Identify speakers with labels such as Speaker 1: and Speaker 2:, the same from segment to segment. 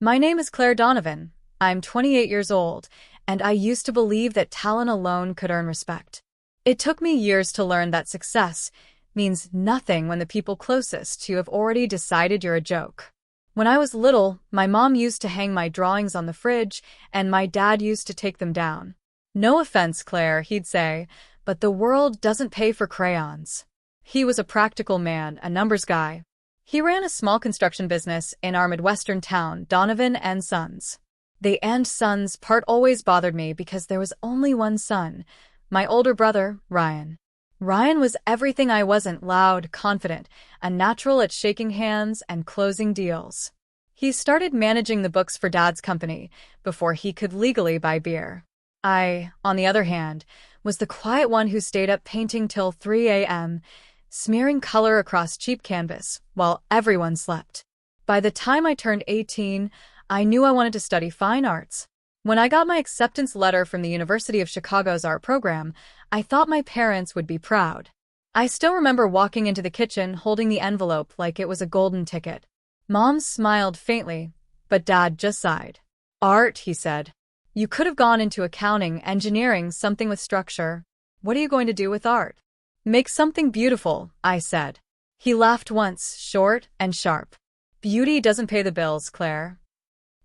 Speaker 1: My name is Claire Donovan. I'm 28 years old, and I used to believe that talent alone could earn respect. It took me years to learn that success means nothing when the people closest to you have already decided you're a joke. When I was little, my mom used to hang my drawings on the fridge, and my dad used to take them down. "No offense, Claire," he'd say, "but the world doesn't pay for crayons." He was a practical man, a numbers guy. He ran a small construction business in our Midwestern town, Donovan and Sons. The "and Sons" part always bothered me because there was only one son, my older brother, Ryan. Ryan was everything I wasn't: loud, confident, a natural at shaking hands and closing deals. He started managing the books for Dad's company before he could legally buy beer. I, on the other hand, was the quiet one who stayed up painting till 3 a.m., smearing color across cheap canvas while everyone slept. By the time I turned 18, I knew I wanted to study fine arts. When I got my acceptance letter from the University of Chicago's art program, I thought my parents would be proud. I still remember walking into the kitchen holding the envelope like it was a golden ticket. Mom smiled faintly, but Dad just sighed. "Art," he said. "You could have gone into accounting, engineering, something with structure. What are you going to do with art?" "Make something beautiful," I said. He laughed once, short and sharp. "Beauty doesn't pay the bills, Claire."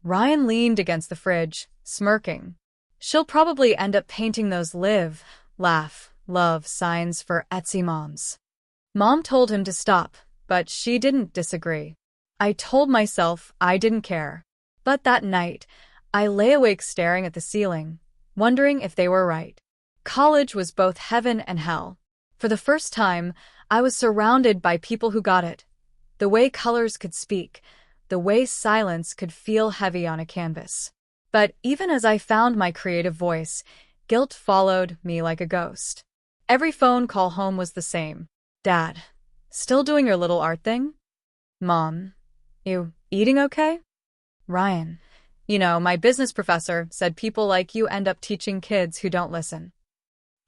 Speaker 1: Ryan leaned against the fridge, smirking. "She'll probably end up painting those live, laugh, love signs for Etsy moms." Mom told him to stop, but she didn't disagree. I told myself I didn't care. But that night, I lay awake staring at the ceiling, wondering if they were right. College was both heaven and hell. For the first time, I was surrounded by people who got it. The way colors could speak, the way silence could feel heavy on a canvas. But even as I found my creative voice, guilt followed me like a ghost. Every phone call home was the same. "Dad, still doing your little art thing?" "Mom, you eating okay?" "Ryan, my business professor said people like you end up teaching kids who don't listen."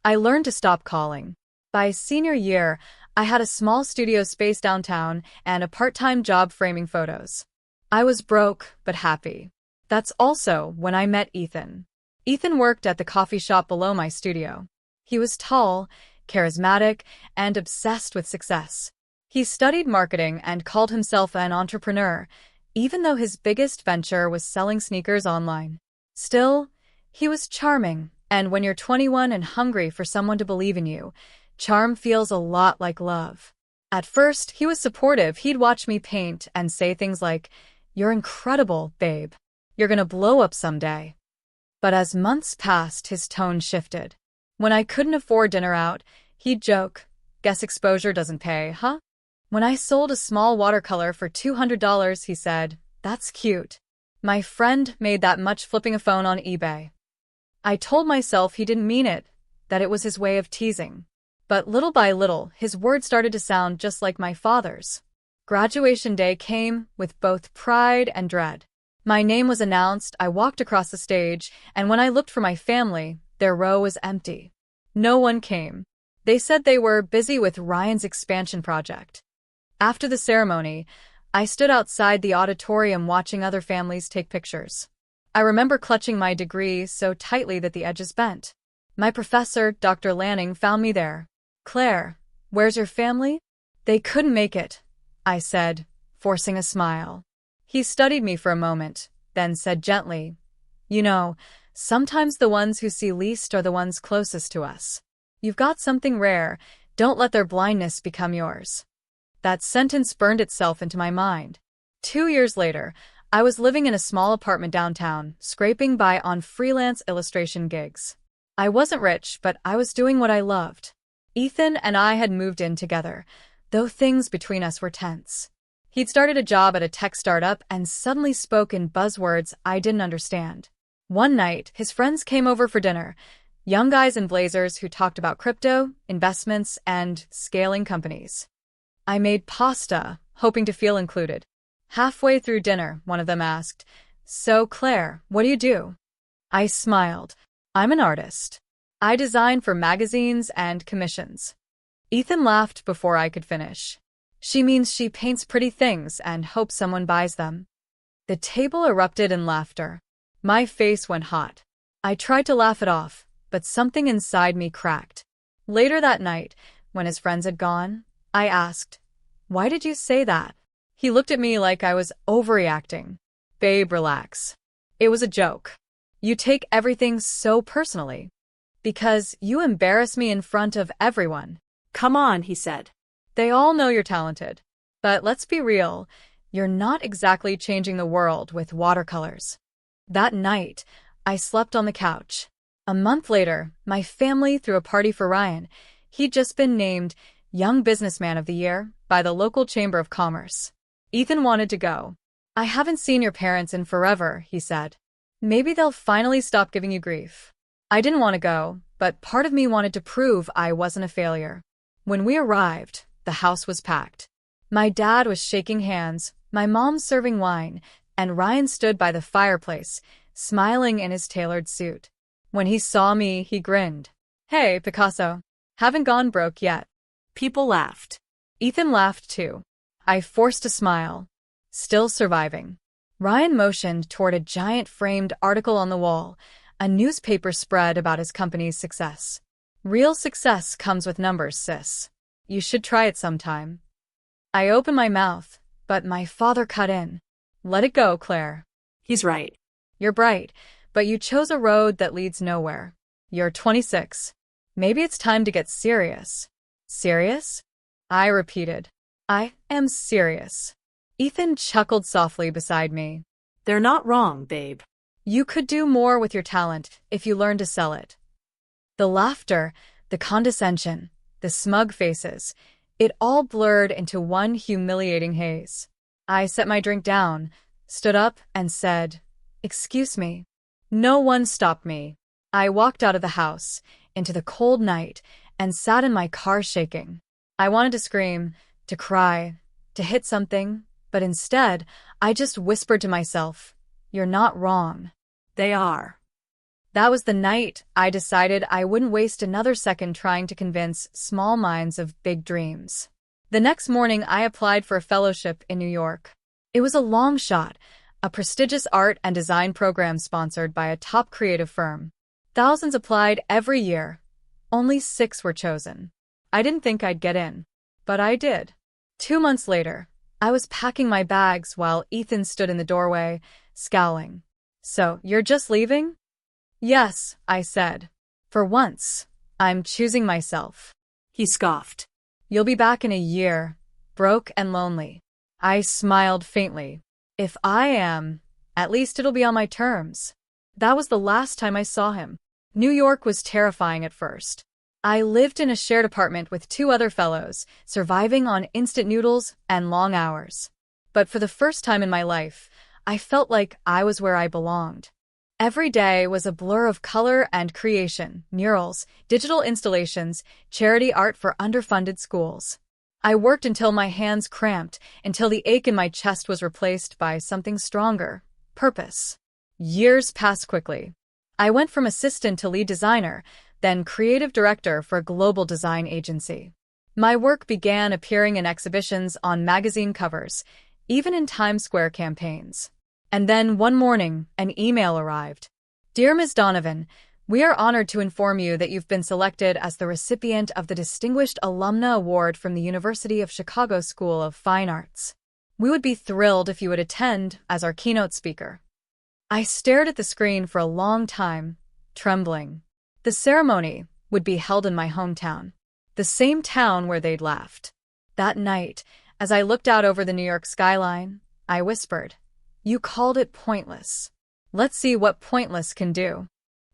Speaker 1: I learned to stop calling. By senior year, I had a small studio space downtown and a part-time job framing photos. I was broke, but happy. That's also when I met Ethan. Ethan worked at the coffee shop below my studio. He was tall, charismatic, and obsessed with success. He studied marketing and called himself an entrepreneur, even though his biggest venture was selling sneakers online. Still, he was charming, and when you're 21 and hungry for someone to believe in you, charm feels a lot like love. At first, he was supportive. He'd watch me paint and say things like, "You're incredible, babe. You're gonna blow up someday." But as months passed, his tone shifted. When I couldn't afford dinner out, he'd joke, "Guess exposure doesn't pay, huh?" When I sold a small watercolor for $200, he said, "That's cute." My friend made that much flipping a phone on eBay. I told myself he didn't mean it, that it was his way of teasing. But little by little, his words started to sound just like my father's. Graduation day came with both pride and dread. My name was announced, I walked across the stage, and when I looked for my family, their row was empty. No one came. They said they were busy with Ryan's expansion project. After the ceremony, I stood outside the auditorium watching other families take pictures. I remember clutching my degree so tightly that the edges bent. My professor, Dr. Lanning, found me there. "Claire, where's your family?" "They couldn't make it," I said, forcing a smile. He studied me for a moment, then said gently, "Sometimes the ones who see least are the ones closest to us. You've got something rare, don't let their blindness become yours." That sentence burned itself into my mind. 2 years later, I was living in a small apartment downtown, scraping by on freelance illustration gigs. I wasn't rich, but I was doing what I loved. Ethan and I had moved in together, though things between us were tense. He'd started a job at a tech startup and suddenly spoke in buzzwords I didn't understand. One night, his friends came over for dinner, young guys in blazers who talked about crypto, investments, and scaling companies. I made pasta, hoping to feel included. Halfway through dinner, one of them asked, "So, Claire, what do you do?" I smiled. "I'm an artist. I design for magazines and commissions." Ethan laughed before I could finish. "She means she paints pretty things and hopes someone buys them." The table erupted in laughter. My face went hot. I tried to laugh it off, but something inside me cracked. Later that night, when his friends had gone, I asked, "Why did you say that?" He looked at me like I was overreacting. "Babe, relax. It was a joke. You take everything so personally. Because you embarrass me in front of everyone."
Speaker 2: "Come on," he said.
Speaker 1: "They all know you're talented. But let's be real, you're not exactly changing the world with watercolors." That night, I slept on the couch. A month later, my family threw a party for Ryan. He'd just been named Young Businessman of the Year by the local Chamber of Commerce. Ethan wanted to go. "I haven't seen your parents in forever," he said. "Maybe they'll finally stop giving you grief." I didn't want to go, but part of me wanted to prove I wasn't a failure. When we arrived, the house was packed. My dad was shaking hands, my mom serving wine, and Ryan stood by the fireplace, smiling in his tailored suit. When he saw me, he grinned. "Hey, Picasso. Haven't gone broke yet."
Speaker 2: People laughed.
Speaker 1: Ethan laughed too. I forced a smile. Still surviving. Ryan motioned toward a giant framed article on the wall, a newspaper spread about his company's success. "Real success comes with numbers, sis. You should try it sometime." I opened my mouth, but my father cut in. "Let it go, Claire.
Speaker 2: He's right.
Speaker 1: You're bright, but you chose a road that leads nowhere. You're 26. Maybe it's time to get serious." "Serious?" I repeated. "I am serious." Ethan chuckled softly beside me.
Speaker 2: "They're not wrong, babe.
Speaker 1: "You could do more with your talent if you learned to sell it." The laughter, the condescension, the smug faces, it all blurred into one humiliating haze. I set my drink down, stood up, and said, "Excuse me." No one stopped me. I walked out of the house, into the cold night, and sat in my car shaking. I wanted to scream, to cry, to hit something, but instead, I just whispered to myself, "You're not wrong."
Speaker 2: They are.
Speaker 1: That was the night I decided I wouldn't waste another second trying to convince small minds of big dreams. The next morning, I applied for a fellowship in New York. It was a long shot, a prestigious art and design program sponsored by a top creative firm. Thousands applied every year. Only 6 were chosen. I didn't think I'd get in, but I did. 2 months later, I was packing my bags while Ethan stood in the doorway, scowling. "So, you're just leaving?" "Yes," I said. "For once, I'm choosing myself."
Speaker 2: He scoffed.
Speaker 1: "You'll be back in a year, broke and lonely." I smiled faintly. "If I am, at least it'll be on my terms." That was the last time I saw him. New York was terrifying at first. I lived in a shared apartment with 2 other fellows, surviving on instant noodles and long hours. But for the first time in my life, I felt like I was where I belonged. Every day was a blur of color and creation, murals, digital installations, charity art for underfunded schools. I worked until my hands cramped, until the ache in my chest was replaced by something stronger, purpose. Years passed quickly. I went from assistant to lead designer, then creative director for a global design agency. My work began appearing in exhibitions on magazine covers, even in Times Square campaigns. And then one morning, an email arrived. "Dear Ms. Donovan, we are honored to inform you that you've been selected as the recipient of the Distinguished Alumna Award from the University of Chicago School of Fine Arts. We would be thrilled if you would attend as our keynote speaker." I stared at the screen for a long time, trembling. The ceremony would be held in my hometown, the same town where they'd laughed. That night, as I looked out over the New York skyline, I whispered, "You called it pointless. Let's see what pointless can do."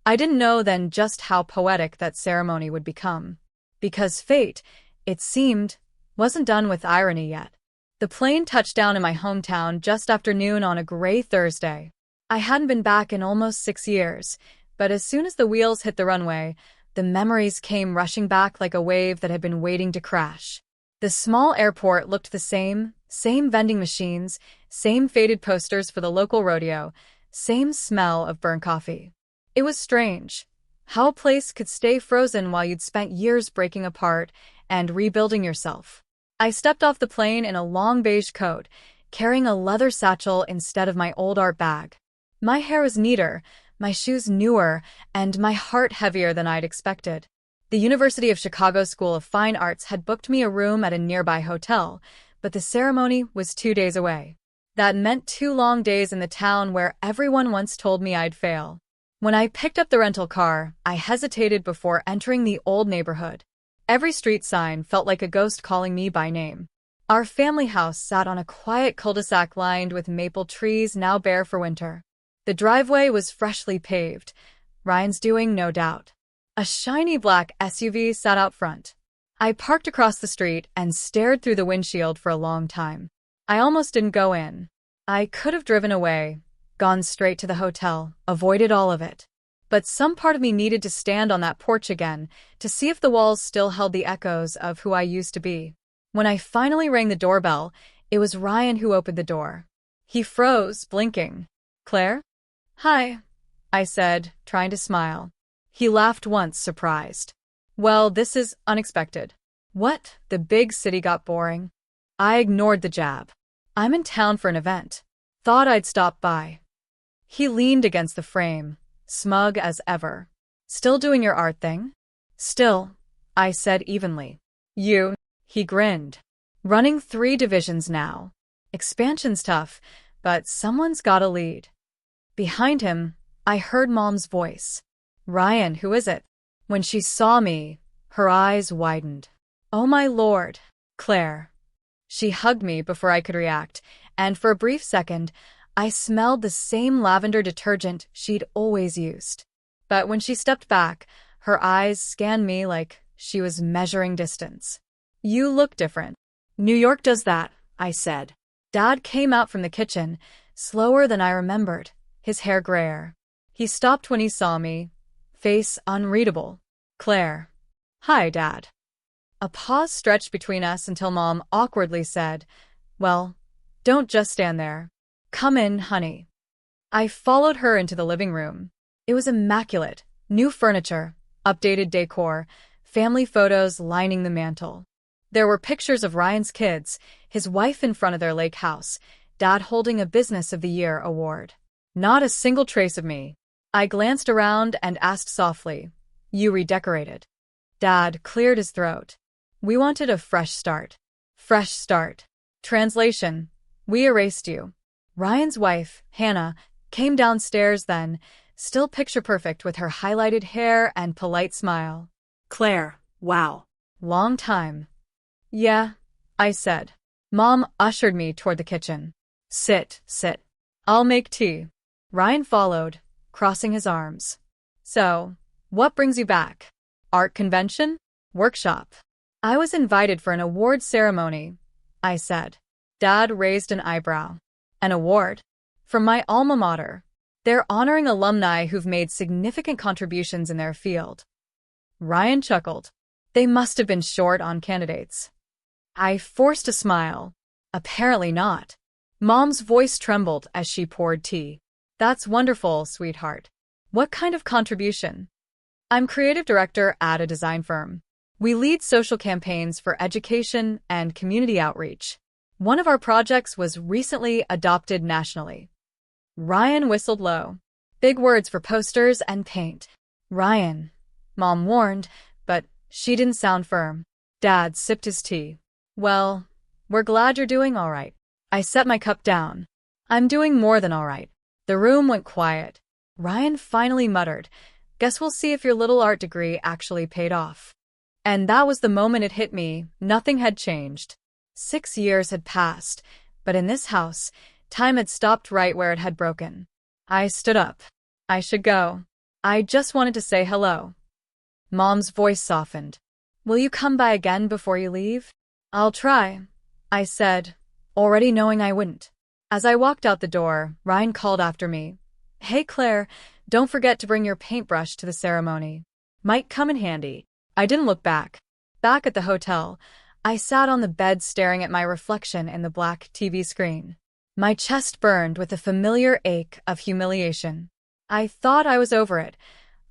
Speaker 1: I didn't know then just how poetic that ceremony would become. Because fate, it seemed, wasn't done with irony yet. The plane touched down in my hometown just after noon on a gray Thursday. I hadn't been back in almost 6 years, but as soon as the wheels hit the runway, the memories came rushing back like a wave that had been waiting to crash. The small airport looked the same vending machines, same faded posters for the local rodeo, same smell of burnt coffee. It was strange how a place could stay frozen while you'd spent years breaking apart and rebuilding yourself. I stepped off the plane in a long beige coat, carrying a leather satchel instead of my old art bag. My hair was neater, my shoes newer, and my heart heavier than I'd expected. The University of Chicago School of Fine Arts had booked me a room at a nearby hotel, but the ceremony was 2 days away. That meant 2 long days in the town where everyone once told me I'd fail. When I picked up the rental car, I hesitated before entering the old neighborhood. Every street sign felt like a ghost calling me by name. Our family house sat on a quiet cul-de-sac lined with maple trees now bare for winter. The driveway was freshly paved. Ryan's doing, no doubt. A shiny black SUV sat out front. I parked across the street and stared through the windshield for a long time. I almost didn't go in. I could have driven away, gone straight to the hotel, avoided all of it. But some part of me needed to stand on that porch again to see if the walls still held the echoes of who I used to be. When I finally rang the doorbell, it was Ryan who opened the door. He froze, blinking. "Claire?" "Hi," I said, trying to smile. He laughed once, surprised. "Well, this is unexpected." "What? The big city got boring?" I ignored the jab. "I'm in town for an event. Thought I'd stop by." He leaned against the frame, smug as ever. "Still doing your art thing?" "Still," I said evenly. "You?" He grinned. "Running 3 divisions now. Expansion's tough, but someone's gotta lead." Behind him, I heard Mom's voice. "Ryan, who is it?" When she saw me, her eyes widened. "Oh my lord, Claire." She hugged me before I could react, and for a brief second, I smelled the same lavender detergent she'd always used. But when she stepped back, her eyes scanned me like she was measuring distance. "You look different." "New York does that," I said. Dad came out from the kitchen, slower than I remembered, his hair grayer. He stopped when he saw me, face unreadable. "Claire." "Hi, Dad." A pause stretched between us until Mom awkwardly said, "Well, don't just stand there. Come in, honey." I followed her into the living room. It was immaculate. New furniture, updated decor, family photos lining the mantel. There were pictures of Ryan's kids, his wife in front of their lake house, Dad holding a Business of the Year award. Not a single trace of me. I glanced around and asked softly, "You redecorated?" Dad cleared his throat. "We wanted a fresh start." Fresh start. Translation: we erased you. Ryan's wife, Hannah, came downstairs then, still picture-perfect with her highlighted hair and polite smile.
Speaker 2: "Claire, wow.
Speaker 1: Long time." "Yeah," I said. Mom ushered me toward the kitchen. Sit. I'll make tea." Ryan followed, crossing his arms. "So, what brings you back? Art convention? Workshop?" "I was invited for an award ceremony," I said. Dad raised an eyebrow. "An award?" "From my alma mater. They're honoring alumni who've made significant contributions in their field." Ryan chuckled. "They must have been short on candidates." I forced a smile. "Apparently not." Mom's voice trembled as she poured tea. "That's wonderful, sweetheart. What kind of contribution?" "I'm creative director at a design firm. We lead social campaigns for education and community outreach. One of our projects was recently adopted nationally." Ryan whistled low. "Big words for posters and paint." "Ryan," Mom warned, but she didn't sound firm. Dad sipped his tea. "Well, we're glad you're doing all right." I set my cup down. "I'm doing more than all right." The room went quiet. Ryan finally muttered, "Guess we'll see if your little art degree actually paid off." And that was the moment it hit me. Nothing had changed. 6 years had passed, but in this house, time had stopped right where it had broken. I stood up. "I should go. I just wanted to say hello." Mom's voice softened. "Will you come by again before you leave?" "I'll try," I said, already knowing I wouldn't. As I walked out the door, Ryan called after me. "Hey, Claire, don't forget to bring your paintbrush to the ceremony. Might come in handy." I didn't look back. Back at the hotel, I sat on the bed staring at my reflection in the black TV screen. My chest burned with the familiar ache of humiliation. I thought I was over it.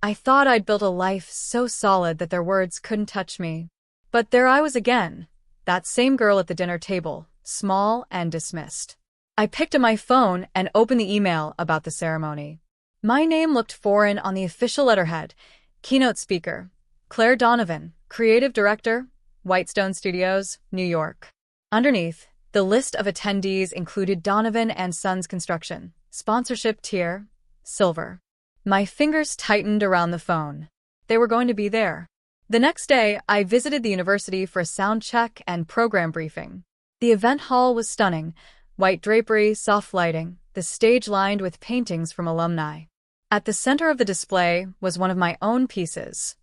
Speaker 1: I thought I'd built a life so solid that their words couldn't touch me. But there I was again, that same girl at the dinner table, small and dismissed. I picked up my phone and opened the email about the ceremony. My name looked foreign on the official letterhead. Keynote speaker, Claire Donovan, creative director, Whitestone Studios, New York. Underneath, the list of attendees included Donovan and Sons Construction, sponsorship tier, silver. My fingers tightened around the phone. They were going to be there. The next day, I visited the university for a sound check and program briefing. The event hall was stunning. White drapery, soft lighting, the stage lined with paintings from alumni. At the center of the display was one of my own pieces.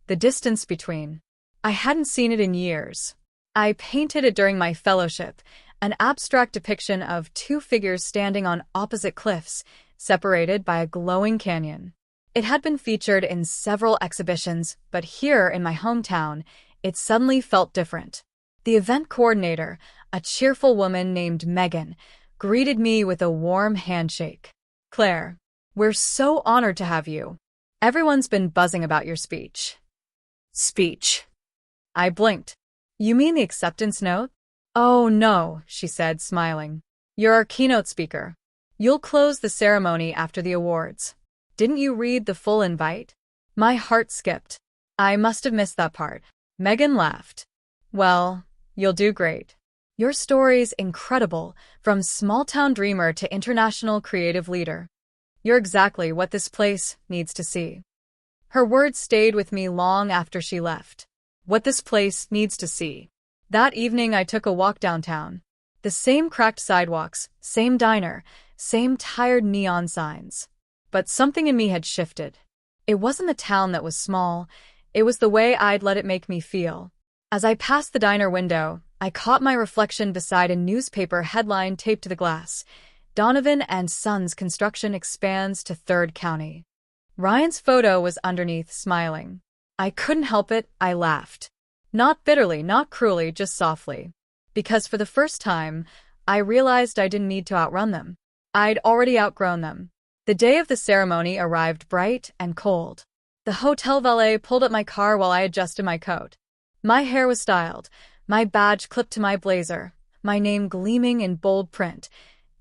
Speaker 1: The Distance Between. I hadn't seen it in years. I painted it during my fellowship, an abstract depiction of two figures standing on opposite cliffs, separated by a glowing canyon. It had been featured in several exhibitions, but here in my hometown, it suddenly felt different. The event coordinator, a cheerful woman named Megan, greeted me with a warm handshake. Claire, we're so honored to have you. Everyone's been buzzing about your speech.
Speaker 2: Speech.
Speaker 1: I blinked. You mean the acceptance note? Oh no, she said, smiling. You're our keynote speaker. You'll close the ceremony after the awards. Didn't you read the full invite? My heart skipped. I must have missed that part. Megan laughed. Well, you'll do great. Your story's incredible, from small-town dreamer to international creative leader. You're exactly what this place needs to see. Her words stayed with me long after she left. What this place needs to see. That evening I took a walk downtown. The same cracked sidewalks, same diner, same tired neon signs. But something in me had shifted. It wasn't the town that was small, it was the way I'd let it make me feel. As I passed the diner window, I caught my reflection beside a newspaper headline taped to the glass. Donovan and Sons Construction expands to 3rd County. Ryan's photo was underneath, smiling. I couldn't help it, I laughed. Not bitterly, not cruelly, just softly. Because for the first time, I realized I didn't need to outrun them. I'd already outgrown them. The day of the ceremony arrived bright and cold. The hotel valet pulled up my car while I adjusted my coat. My hair was styled, my badge clipped to my blazer, my name gleaming in bold print.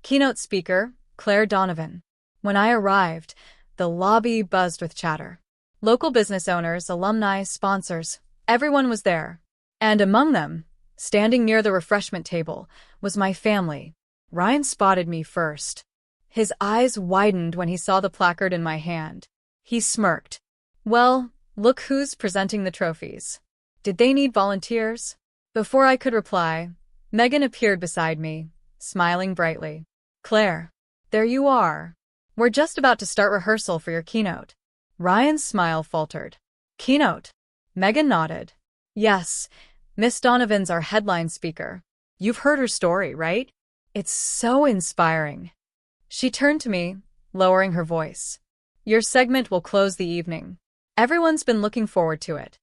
Speaker 1: Keynote speaker, Claire Donovan. When I arrived, the lobby buzzed with chatter. Local business owners, alumni, sponsors, everyone was there. And among them, standing near the refreshment table, was my family. Ryan spotted me first. His eyes widened when he saw the placard in my hand. He smirked. Well, look who's presenting the trophies. Did they need volunteers? Before I could reply, Megan appeared beside me, smiling brightly. Claire, there you are. We're just about to start rehearsal for your keynote. Ryan's smile faltered. Keynote? Megan nodded. Yes, Miss Donovan's our headline speaker. You've heard her story, right? It's so inspiring. She turned to me, lowering her voice. Your segment will close the evening. Everyone's been looking forward to it.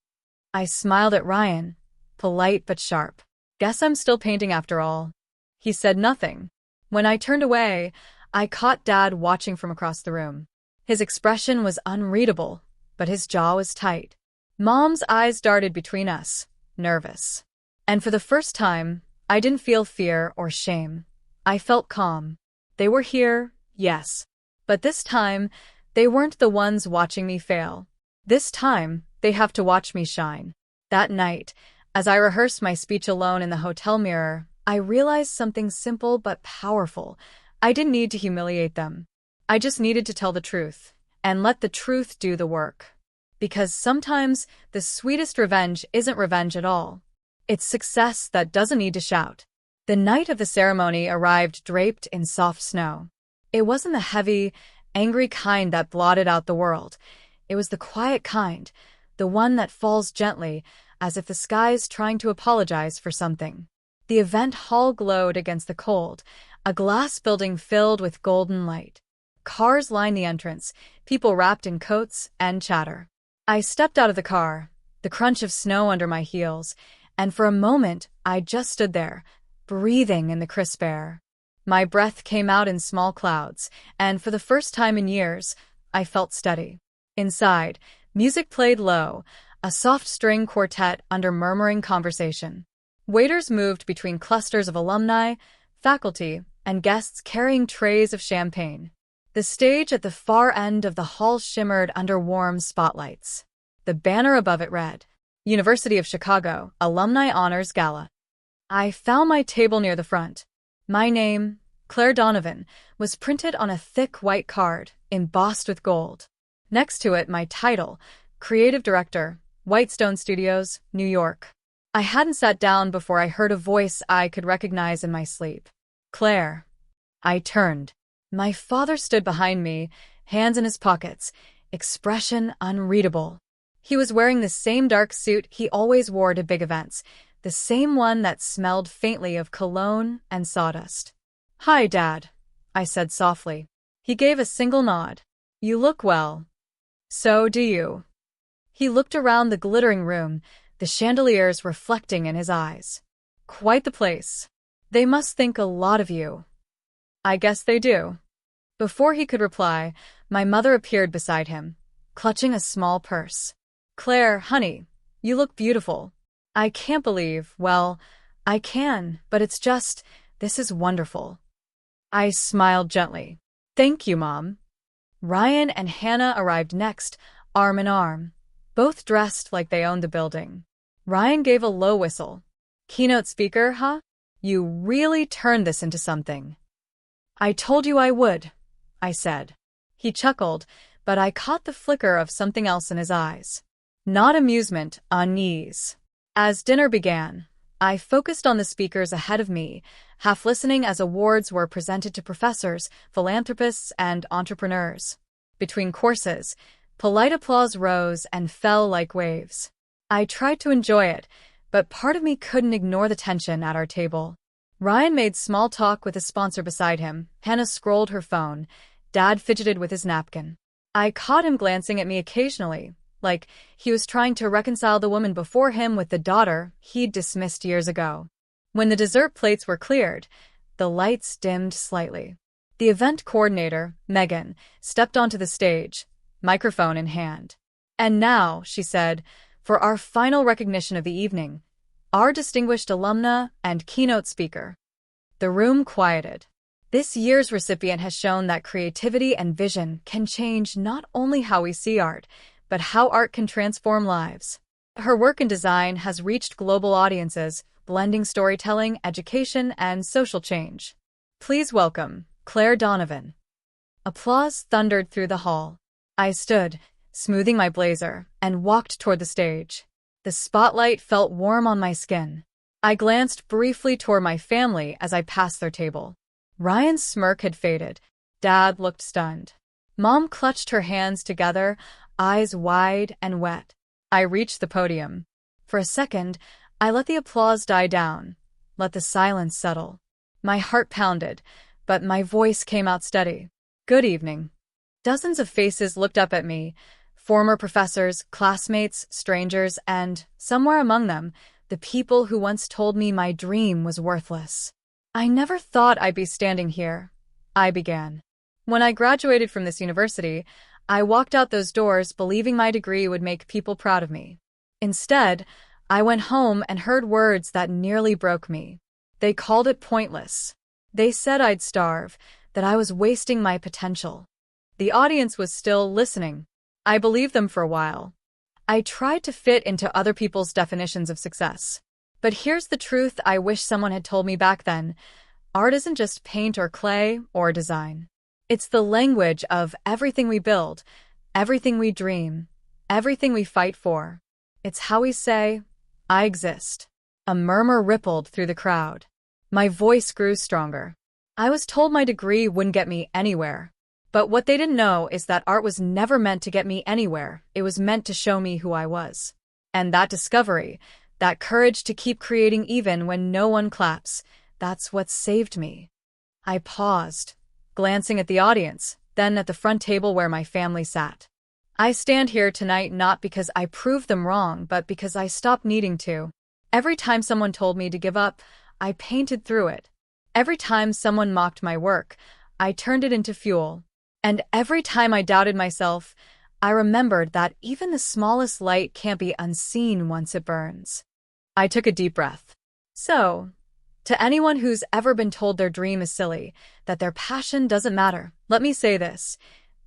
Speaker 1: I smiled at Ryan, polite but sharp. Guess I'm still painting after all. He said nothing. When I turned away, I caught Dad watching from across the room. His expression was unreadable, but his jaw was tight. Mom's eyes darted between us, nervous. And for the first time, I didn't feel fear or shame. I felt calm. They were here, yes. But this time, they weren't the ones watching me fail. This time, they have to watch me shine. That night, as I rehearsed my speech alone in the hotel mirror, I realized something simple but powerful. I didn't need to humiliate them. I just needed to tell the truth, and let the truth do the work. Because sometimes, the sweetest revenge isn't revenge at all. It's success that doesn't need to shout. The night of the ceremony arrived draped in soft snow. It wasn't the heavy, angry kind that blotted out the world. It was the quiet kind, the one that falls gently, as if the sky's trying to apologize for something. The event hall glowed against the cold, a glass building filled with golden light. Cars lined the entrance, people wrapped in coats and chatter. I stepped out of the car, the crunch of snow under my heels, and for a moment I just stood there, breathing in the crisp air. My breath came out in small clouds, and for the first time in years, I felt steady. Inside, music played low, a soft string quartet under murmuring conversation. Waiters moved between clusters of alumni, faculty, and guests carrying trays of champagne. The stage at the far end of the hall shimmered under warm spotlights. The banner above it read, University of Chicago, Alumni Honors Gala. I found my table near the front. My name, Claire Donovan, was printed on a thick white card, embossed with gold. Next to it, my title, Creative Director, Whitestone Studios, New York. I hadn't sat down before I heard a voice I could recognize in my sleep. Claire. I turned. My father stood behind me, hands in his pockets, expression unreadable. He was wearing the same dark suit he always wore to big events, the same one that smelled faintly of cologne and sawdust. Hi, Dad, I said softly. He gave a single nod. You look well. So do you. He looked around the glittering room, the chandeliers reflecting in his eyes. Quite the place. They must think a lot of you. I guess they do. Before he could reply, my mother appeared beside him, clutching a small purse. Claire, honey, you look beautiful. I can't believe, well, I can, but it's just, this is wonderful. I smiled gently. Thank you, Mom. Ryan and Hannah arrived next, arm in arm, both dressed like they owned the building. Ryan gave a low whistle. Keynote speaker, huh? You really turned this into something. I told you I would, I said. He chuckled, but I caught the flicker of something else in his eyes. Not amusement, unease. As dinner began, I focused on the speakers ahead of me, half listening as awards were presented to professors, philanthropists, and entrepreneurs. Between courses, polite applause rose and fell like waves. I tried to enjoy it, but part of me couldn't ignore the tension at our table. Ryan made small talk with a sponsor beside him. Hannah scrolled her phone. Dad fidgeted with his napkin. I caught him glancing at me occasionally, like he was trying to reconcile the woman before him with the daughter he'd dismissed years ago. When the dessert plates were cleared, the lights dimmed slightly. The event coordinator, Megan, stepped onto the stage, microphone in hand. And now, she said, for our final recognition of the evening, our distinguished alumna and keynote speaker. The room quieted. This year's recipient has shown that creativity and vision can change not only how we see art, but how art can transform lives. Her work in design has reached global audiences, blending storytelling, education, and social change. Please welcome Claire Donovan. Applause thundered through the hall. I stood, smoothing my blazer, and walked toward the stage. The spotlight felt warm on my skin. I glanced briefly toward my family as I passed their table. Ryan's smirk had faded. Dad looked stunned. Mom clutched her hands together, eyes wide and wet. I reached the podium. For a second, I let the applause die down, let the silence settle. My heart pounded, but my voice came out steady. Good evening. Dozens of faces looked up at me, former professors, classmates, strangers, and, somewhere among them, the people who once told me my dream was worthless. I never thought I'd be standing here, I began. When I graduated from this university, I walked out those doors believing my degree would make people proud of me. Instead, I went home and heard words that nearly broke me. They called it pointless. They said I'd starve, that I was wasting my potential. The audience was still listening. I believed them for a while. I tried to fit into other people's definitions of success. But here's the truth I wish someone had told me back then. Art isn't just paint or clay or design. It's the language of everything we build, everything we dream, everything we fight for. It's how we say, I exist. A murmur rippled through the crowd. My voice grew stronger. I was told my degree wouldn't get me anywhere. But what they didn't know is that art was never meant to get me anywhere. It was meant to show me who I was. And that discovery, that courage to keep creating even when no one claps, that's what saved me. I paused, glancing at the audience, then at the front table where my family sat. I stand here tonight not because I proved them wrong, but because I stopped needing to. Every time someone told me to give up, I painted through it. Every time someone mocked my work, I turned it into fuel. And every time I doubted myself, I remembered that even the smallest light can't be unseen once it burns. I took a deep breath. So, To anyone who's ever been told their dream is silly, that their passion doesn't matter, let me say this.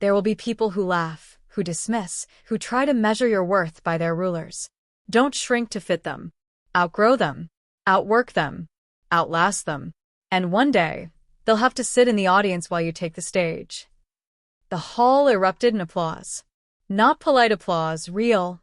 Speaker 1: There will be people who laugh, who dismiss, who try to measure your worth by their rulers. Don't shrink to fit them. Outgrow them. Outwork them. Outlast them. And one day, they'll have to sit in the audience while you take the stage. The hall erupted in applause. Not polite applause, real,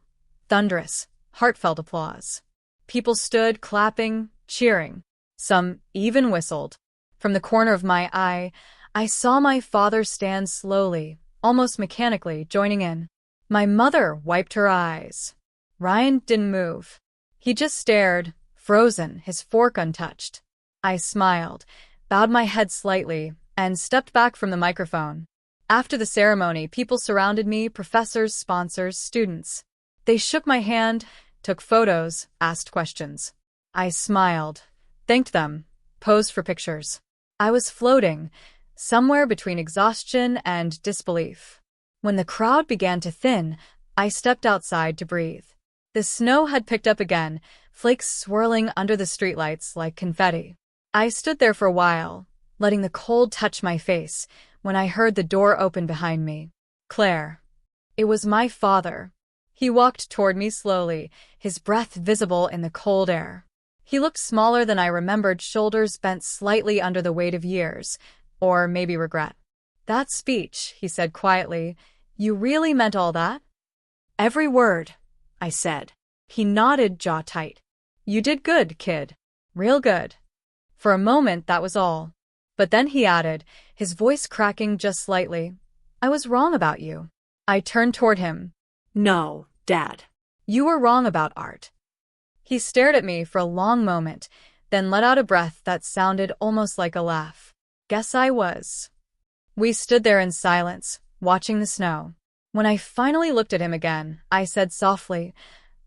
Speaker 1: thunderous, heartfelt applause. People stood, clapping, cheering. Some even whistled. From the corner of my eye, I saw my father stand slowly, almost mechanically, joining in. My mother wiped her eyes. Ryan didn't move. He just stared, frozen, his fork untouched. I smiled, bowed my head slightly, and stepped back from the microphone. After the ceremony, people surrounded me, professors, sponsors, students. They shook my hand, took photos, asked questions. I smiled, thanked them, posed for pictures. I was floating, somewhere between exhaustion and disbelief. When the crowd began to thin, I stepped outside to breathe. The snow had picked up again, flakes swirling under the streetlights like confetti. I stood there for a while, letting the cold touch my face, when I heard the door open behind me. Claire. It was my father. He walked toward me slowly, his breath visible in the cold air. He looked smaller than I remembered, shoulders bent slightly under the weight of years, or maybe regret. That speech, he said quietly, you really meant all that? Every word, I said. He nodded, jaw tight. You did good, kid. Real good. For a moment, that was all. But then he added, his voice cracking just slightly, I was wrong about you. I turned toward him.
Speaker 2: No, Dad.
Speaker 1: You were wrong about art. He stared at me for a long moment, then let out a breath that sounded almost like a laugh. Guess I was. We stood there in silence, watching the snow. When I finally looked at him again, I said softly,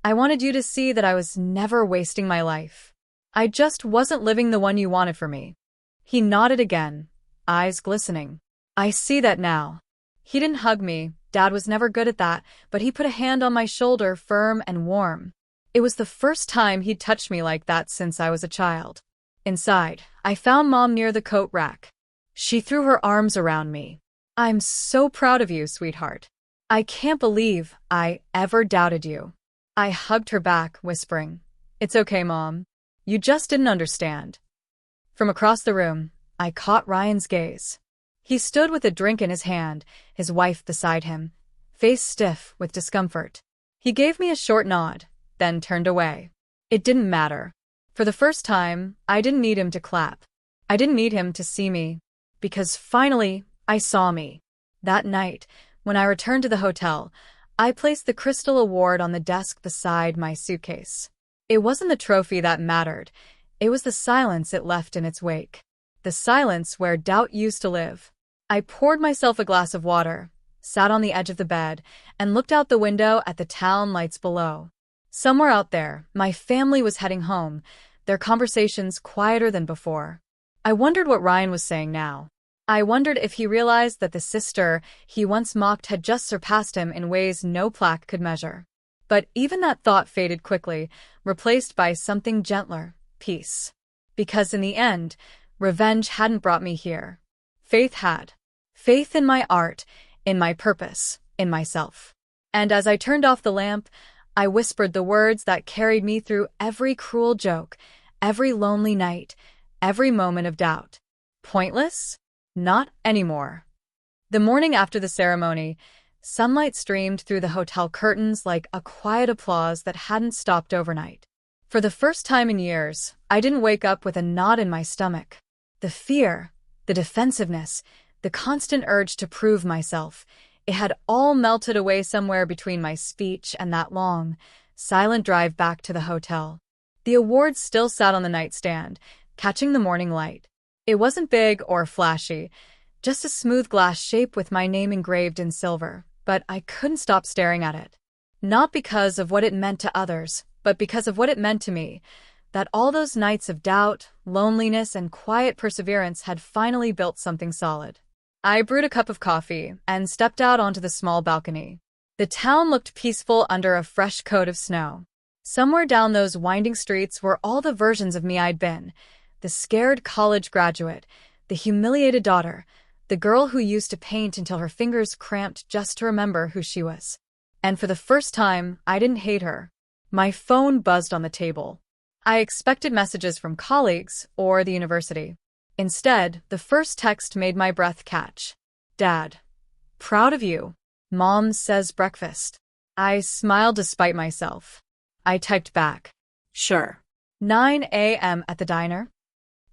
Speaker 1: I wanted you to see that I was never wasting my life. I just wasn't living the one you wanted for me. He nodded again, eyes glistening. I see that now. He didn't hug me, Dad was never good at that, but he put a hand on my shoulder, firm and warm. It was the first time he'd touched me like that since I was a child. Inside, I found Mom near the coat rack. She threw her arms around me. I'm so proud of you, sweetheart. I can't believe I ever doubted you. I hugged her back, whispering, It's okay, Mom. You just didn't understand. From across the room, I caught Ryan's gaze. He stood with a drink in his hand, his wife beside him, face stiff with discomfort. He gave me a short nod, then turned away. It didn't matter. For the first time, I didn't need him to clap. I didn't need him to see me, because finally, I saw me. That night, when I returned to the hotel, I placed the Crystal Award on the desk beside my suitcase. It wasn't the trophy that mattered. It was the silence it left in its wake. The silence where doubt used to live. I poured myself a glass of water, sat on the edge of the bed, and looked out the window at the town lights below. Somewhere out there, my family was heading home, their conversations quieter than before. I wondered what Ryan was saying now. I wondered if he realized that the sister he once mocked had just surpassed him in ways no plaque could measure. But even that thought faded quickly, replaced by something gentler, peace. Because in the end, revenge hadn't brought me here. Faith had. Faith in my art, in my purpose, in myself. And as I turned off the lamp, I whispered the words that carried me through every cruel joke, every lonely night, every moment of doubt. Pointless? Not anymore. The morning after the ceremony, sunlight streamed through the hotel curtains like a quiet applause that hadn't stopped overnight. For the first time in years, I didn't wake up with a knot in my stomach. The fear, the defensiveness, the constant urge to prove myself, it had all melted away somewhere between my speech and that long, silent drive back to the hotel. The awards still sat on the nightstand, catching the morning light. It wasn't big or flashy, just a smooth glass shape with my name engraved in silver, but I couldn't stop staring at it. Not because of what it meant to others, but because of what it meant to me, that all those nights of doubt, loneliness, and quiet perseverance had finally built something solid. I brewed a cup of coffee and stepped out onto the small balcony. The town looked peaceful under a fresh coat of snow. Somewhere down those winding streets were all the versions of me I'd been, The scared college graduate, the humiliated daughter, the girl who used to paint until her fingers cramped just to remember who she was. And for the first time, I didn't hate her. My phone buzzed on the table. I expected messages from colleagues or the university. Instead, the first text made my breath catch. Dad. Proud of you. Mom says breakfast. I smiled despite myself. I typed back.
Speaker 2: Sure.
Speaker 1: 9 a.m. at the diner?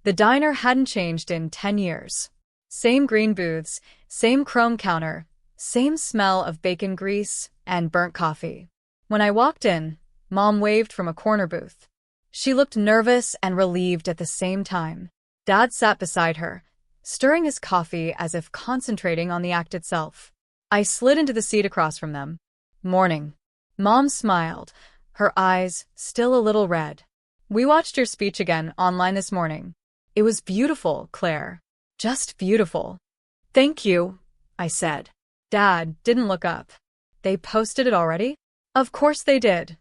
Speaker 1: The diner hadn't changed in 10 years. Same green booths, same chrome counter, same smell of bacon grease and burnt coffee. When I walked in, Mom waved from a corner booth. She looked nervous and relieved at the same time. Dad sat beside her, stirring his coffee as if concentrating on the act itself. I slid into the seat across from them. Morning. Mom smiled, her eyes still a little red. We watched your speech again online this morning. It was beautiful, Claire. Just beautiful. Thank you, I said. Dad didn't look up. They posted it already? Of course they did,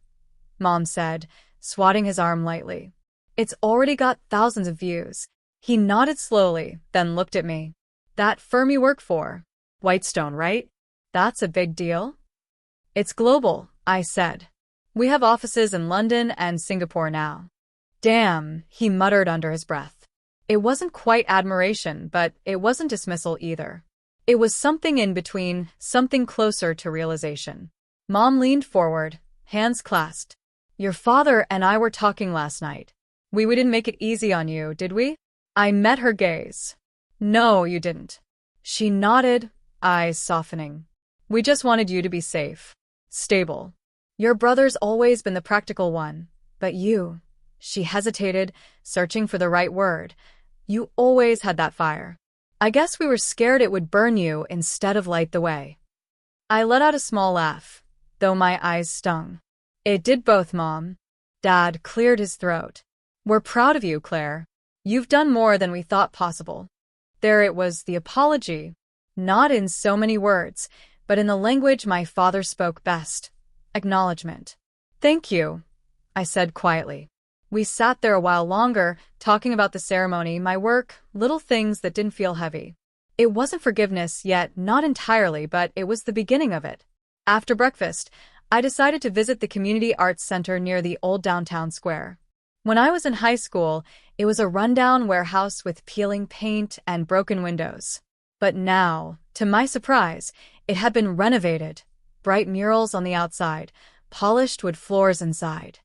Speaker 1: Mom said, swatting his arm lightly. It's already got thousands of views. He nodded slowly, then looked at me. That firm you work for? Whitestone, right? That's a big deal? It's global, I said. We have offices in London and Singapore now. Damn, he muttered under his breath. It wasn't quite admiration, but it wasn't dismissal either. It was something in between, something closer to realization. Mom leaned forward, hands clasped. Your father and I were talking last night. We didn't make it easy on you, did we? I met her gaze. No, you didn't. She nodded, eyes softening. We just wanted you to be safe. Stable. Your brother's always been the practical one, but you, she hesitated, searching for the right word. You always had that fire. I guess we were scared it would burn you instead of light the way. I let out a small laugh, though my eyes stung. It did both, Mom. Dad cleared his throat. We're proud of you, Claire. You've done more than we thought possible. There it was, the apology. Not in so many words, but in the language my father spoke best. Acknowledgement. Thank you, I said quietly. We sat there a while longer, talking about the ceremony, my work, little things that didn't feel heavy. It wasn't forgiveness yet, not entirely, but it was the beginning of it. After breakfast, I decided to visit the Community Arts Center near the old downtown square. When I was in high school, it was a rundown warehouse with peeling paint and broken windows. But now, to my surprise, it had been renovated. Bright murals on the outside, polished wood floors inside.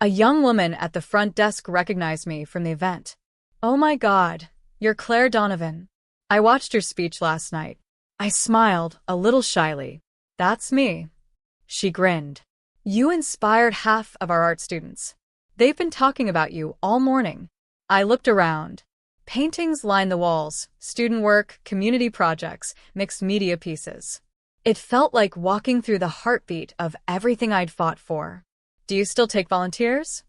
Speaker 1: A young woman at the front desk recognized me from the event. Oh my God, you're Claire Donovan. I watched your speech last night. I smiled, a little shyly. That's me. She grinned. You inspired half of our art students. They've been talking about you all morning. I looked around. Paintings lined the walls, student work, community projects, mixed media pieces. It felt like walking through the heartbeat of everything I'd fought for. Do you still take volunteers?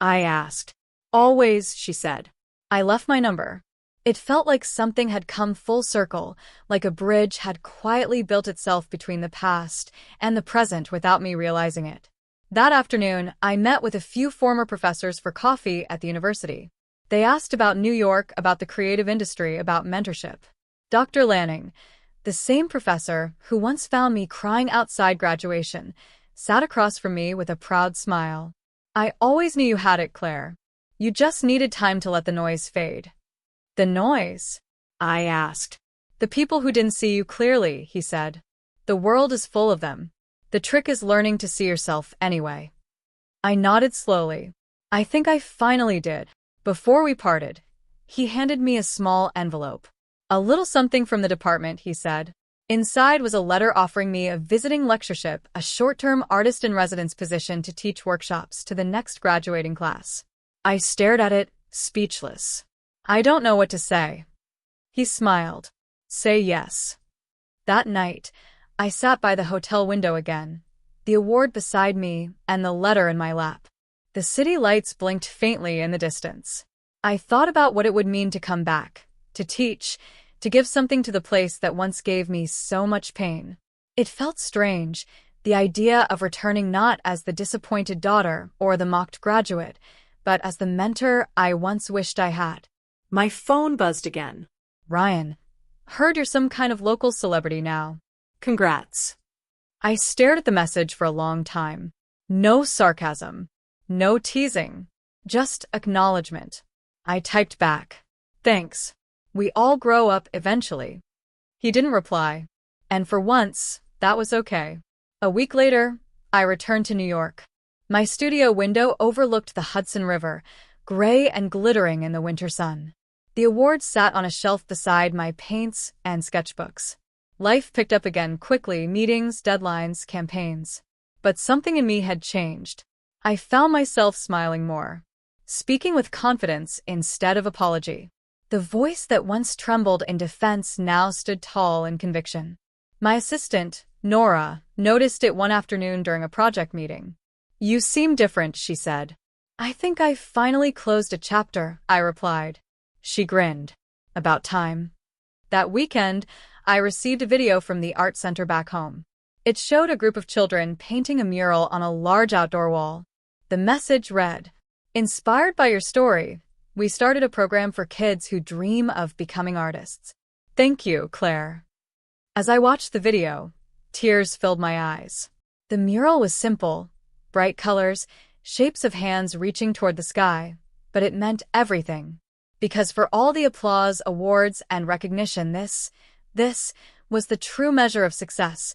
Speaker 1: I asked. Always, she said. I left my number. It felt like something had come full circle, like a bridge had quietly built itself between the past and the present without me realizing it. That afternoon, I met with a few former professors for coffee at the university. They asked about New York, about the creative industry, about mentorship. Dr. Lanning, the same professor who once found me crying outside graduation, sat across from me with a proud smile. I always knew you had it, Claire. You just needed time to let the noise fade. The noise? I asked. The people who didn't see you clearly, he said. The world is full of them. The trick is learning to see yourself anyway. I nodded slowly. I think I finally did. Before we parted, he handed me a small envelope. A little something from the department, he said. Inside was a letter offering me a visiting lectureship, a short-term artist-in-residence position to teach workshops to the next graduating class. I stared at it, speechless. I don't know what to say. He smiled. Say yes. That night, I sat by the hotel window again, the award beside me and the letter in my lap. The city lights blinked faintly in the distance. I thought about what it would mean to come back, to teach, to give something to the place that once gave me so much pain. It felt strange, the idea of returning not as the disappointed daughter or the mocked graduate, but as the mentor I once wished I had.
Speaker 2: My phone buzzed again.
Speaker 1: Ryan, heard you're some kind of local celebrity now.
Speaker 2: Congrats.
Speaker 1: I stared at the message for a long time. No sarcasm. No teasing. Just acknowledgement. I typed back. Thanks. We all grow up eventually. He didn't reply. And for once, that was okay. A week later, I returned to New York. My studio window overlooked the Hudson River, gray and glittering in the winter sun. The awards sat on a shelf beside my paints and sketchbooks. Life picked up again quickly, meetings, deadlines, campaigns. But something in me had changed. I found myself smiling more, speaking with confidence instead of apology. The voice that once trembled in defense now stood tall in conviction. My assistant, Nora, noticed it one afternoon during a project meeting. You seem different, she said. I think I finally closed a chapter, I replied. She grinned. About time. That weekend, I received a video from the art center back home. It showed a group of children painting a mural on a large outdoor wall. The message read, "Inspired by your story, we started a program for kids who dream of becoming artists. Thank you, Claire." As I watched the video, tears filled my eyes. The mural was simple, bright colors, shapes of hands reaching toward the sky, but it meant everything. Because for all the applause, awards, and recognition, this was the true measure of success,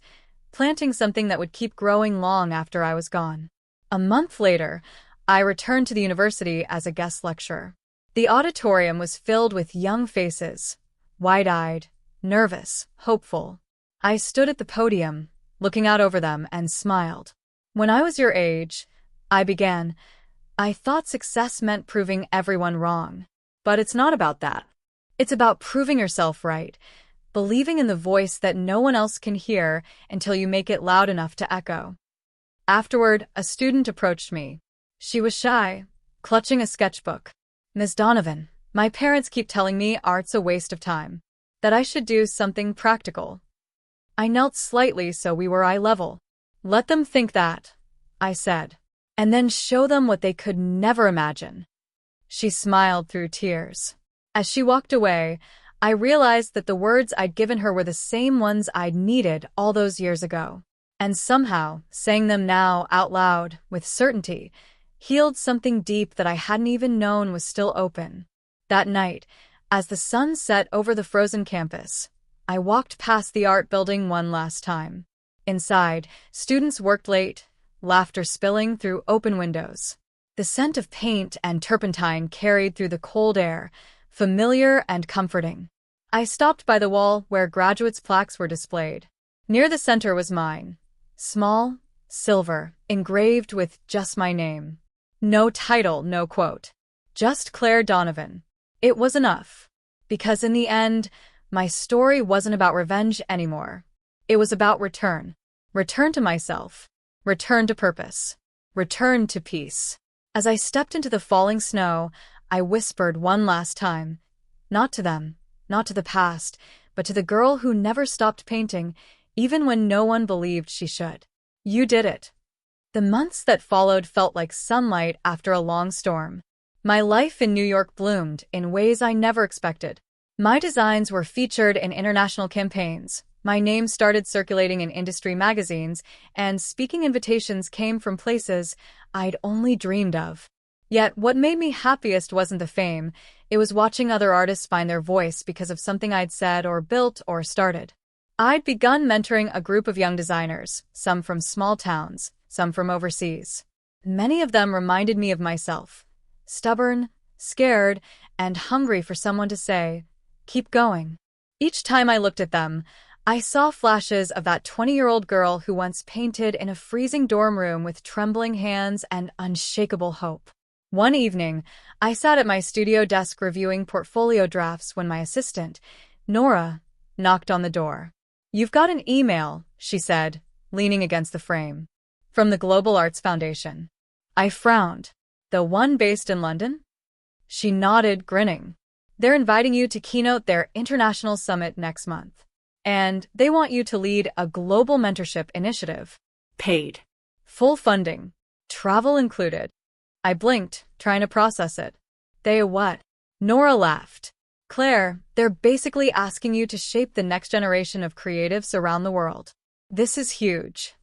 Speaker 1: planting something that would keep growing long after I was gone. A month later, I returned to the university as a guest lecturer. The auditorium was filled with young faces, wide-eyed, nervous, hopeful. I stood at the podium, looking out over them, and smiled. When I was your age, I began, I thought success meant proving everyone wrong. But it's not about that. It's about proving yourself right, believing in the voice that no one else can hear until you make it loud enough to echo. Afterward, a student approached me. She was shy, clutching a sketchbook. Ms. Donovan, my parents keep telling me art's a waste of time, that I should do something practical. I knelt slightly so we were eye level. Let them think that, I said, and then show them what they could never imagine. She smiled through tears. As she walked away, I realized that the words I'd given her were the same ones I'd needed all those years ago. And somehow, saying them now out loud, with certainty, healed something deep that I hadn't even known was still open. That night, as the sun set over the frozen campus, I walked past the art building one last time. Inside, students worked late, laughter spilling through open windows. The scent of paint and turpentine carried through the cold air, familiar and comforting. I stopped by the wall where graduates' plaques were displayed. Near the center was mine. Small, silver, engraved with just my name. No title, no quote. Just Claire Donovan. It was enough. Because in the end, my story wasn't about revenge anymore. It was about return. Return to myself. Return to purpose. Return to peace. As I stepped into the falling snow, I whispered one last time. Not to them, not to the past, but to the girl who never stopped painting, even when no one believed she should. You did it. The months that followed felt like sunlight after a long storm. My life in New York bloomed in ways I never expected. My designs were featured in international campaigns. My name started circulating in industry magazines, and speaking invitations came from places I'd only dreamed of. Yet what made me happiest wasn't the fame. It was watching other artists find their voice because of something I'd said or built or started. I'd begun mentoring a group of young designers, some from small towns, some from overseas. Many of them reminded me of myself. Stubborn, scared, and hungry for someone to say, "Keep going." Each time I looked at them, I saw flashes of that 20-year-old girl who once painted in a freezing dorm room with trembling hands and unshakable hope. One evening, I sat at my studio desk reviewing portfolio drafts when my assistant, Nora, knocked on the door. "You've got an email," she said, leaning against the frame. "From the Global Arts Foundation." I frowned. "The one based in London?" She nodded, grinning. "They're inviting you to keynote their international summit next month. And they want you to lead a global mentorship initiative.
Speaker 2: Paid.
Speaker 1: Full funding. Travel included." I blinked, trying to process it. They what? Nora laughed. Claire, they're basically asking you to shape the next generation of creatives around the world. This is huge.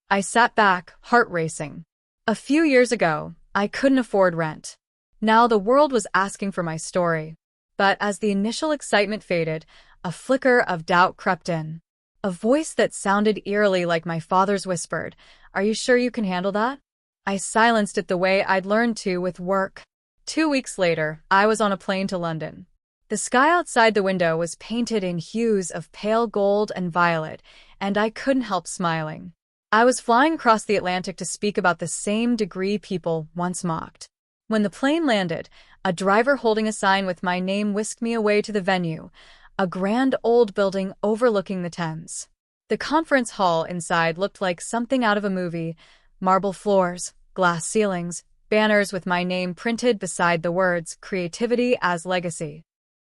Speaker 1: I sat back, heart racing. A few years ago, I couldn't afford rent. Now the world was asking for my story. But as the initial excitement faded, a flicker of doubt crept in. A voice that sounded eerily like my father's whispered, "Are you sure you can handle that?" I silenced it the way I'd learned to with work. 2 weeks later, I was on a plane to London. The sky outside the window was painted in hues of pale gold and violet, and I couldn't help smiling. I was flying across the Atlantic to speak about the same degree people once mocked. When the plane landed, a driver holding a sign with my name whisked me away to the venue, a grand old building overlooking the Thames. The conference hall inside looked like something out of a movie: marble floors, glass ceilings, banners with my name printed beside the words "Creativity as Legacy."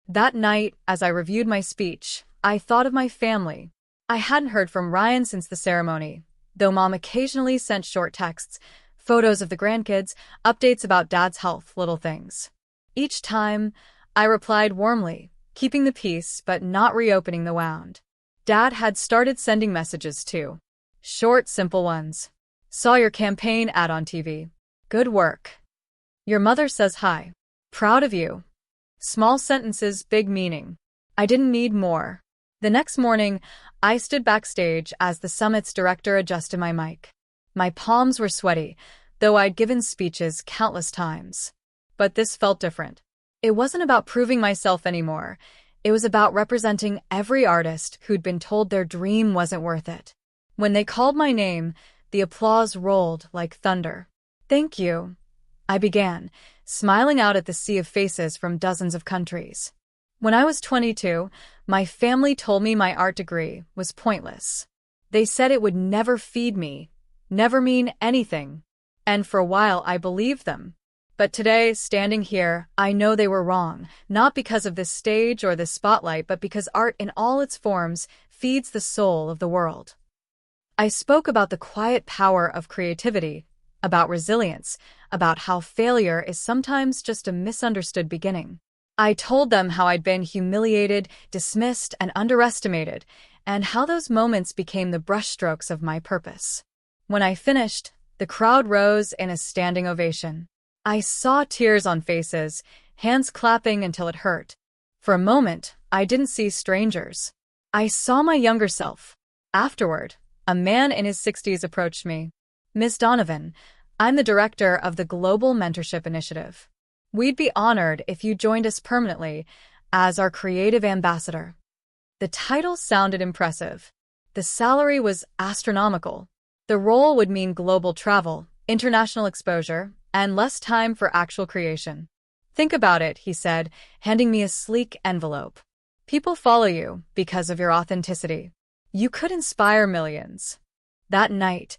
Speaker 1: That night, as I reviewed my speech, I thought of my family. I hadn't heard from Ryan since the ceremony, though Mom occasionally sent short texts, photos of the grandkids, updates about Dad's health, little things. Each time, I replied warmly, keeping the peace but not reopening the wound. Dad had started sending messages too. Short, simple ones. "Saw your campaign ad on TV. Good work. Your mother says hi. Proud of you." Small sentences, big meaning. I didn't need more. The next morning, I stood backstage as the summit's director adjusted my mic. My palms were sweaty, though I'd given speeches countless times. But this felt different. It wasn't about proving myself anymore. It was about representing every artist who'd been told their dream wasn't worth it. When they called my name, the applause rolled like thunder. "Thank you," I began, smiling out at the sea of faces from dozens of countries. When I was 22, my family told me my art degree was pointless. They said it would never feed me, never mean anything. And for a while I believed them. But today, standing here, I know they were wrong, not because of this stage or this spotlight, but because art in all its forms feeds the soul of the world. I spoke about the quiet power of creativity, about resilience, about how failure is sometimes just a misunderstood beginning. I told them how I'd been humiliated, dismissed, and underestimated, and how those moments became the brushstrokes of my purpose. When I finished, the crowd rose in a standing ovation. I saw tears on faces, hands clapping until it hurt. For a moment, I didn't see strangers. I saw my younger self. Afterward, a man in his 60s approached me. "Ms. Donovan, I'm the director of the Global Mentorship Initiative. We'd be honored if you joined us permanently as our creative ambassador." The title sounded impressive. The salary was astronomical. The role would mean global travel, international exposure, and less time for actual creation. "Think about it," he said, handing me a sleek envelope. "People follow you because of your authenticity. You could inspire millions." That night,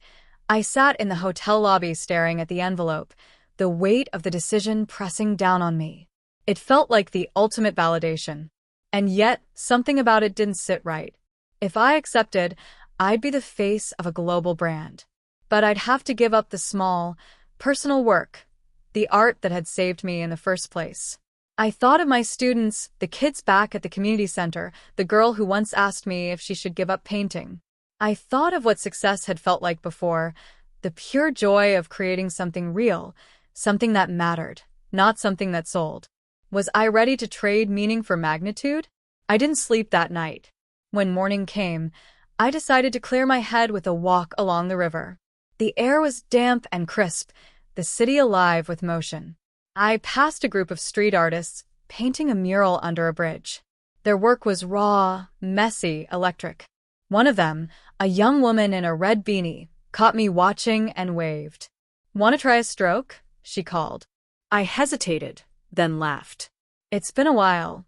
Speaker 1: I sat in the hotel lobby staring at the envelope, the weight of the decision pressing down on me. It felt like the ultimate validation. And yet, something about it didn't sit right. If I accepted, I'd be the face of a global brand. But I'd have to give up the small, personal work, the art that had saved me in the first place. I thought of my students, the kids back at the community center, the girl who once asked me if she should give up painting. I thought of what success had felt like before, the pure joy of creating something real, something that mattered, not something that sold. Was I ready to trade meaning for magnitude? I didn't sleep that night. When morning came, I decided to clear my head with a walk along the river. The air was damp and crisp, the city alive with motion. I passed a group of street artists painting a mural under a bridge. Their work was raw, messy, electric. One of them, a young woman in a red beanie, caught me watching and waved. "Want to try a stroke?" she called. I hesitated, then laughed. "It's been a while."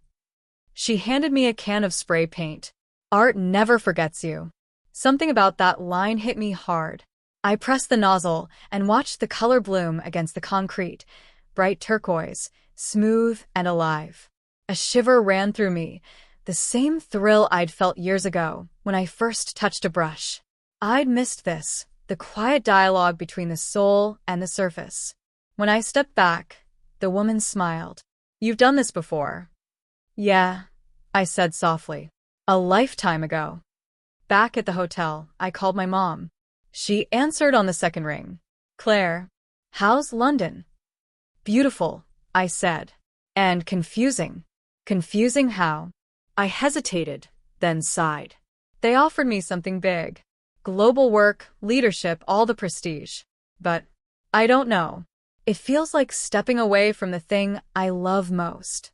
Speaker 1: She handed me a can of spray paint. "Art never forgets you." Something about that line hit me hard. I pressed the nozzle and watched the color bloom against the concrete, bright turquoise, smooth and alive. A shiver ran through me, the same thrill I'd felt years ago when I first touched a brush. I'd missed this, the quiet dialogue between the soul and the surface. When I stepped back, the woman smiled. "You've done this before." "Yeah," I said softly. "A lifetime ago." Back at the hotel, I called my mom. She answered on the second ring. "Claire, how's London?" "Beautiful," I said. "And confusing." "Confusing how?" I hesitated, then sighed. They offered me something big. Global work, leadership, all the prestige. But I don't know. It feels like stepping away from the thing I love most.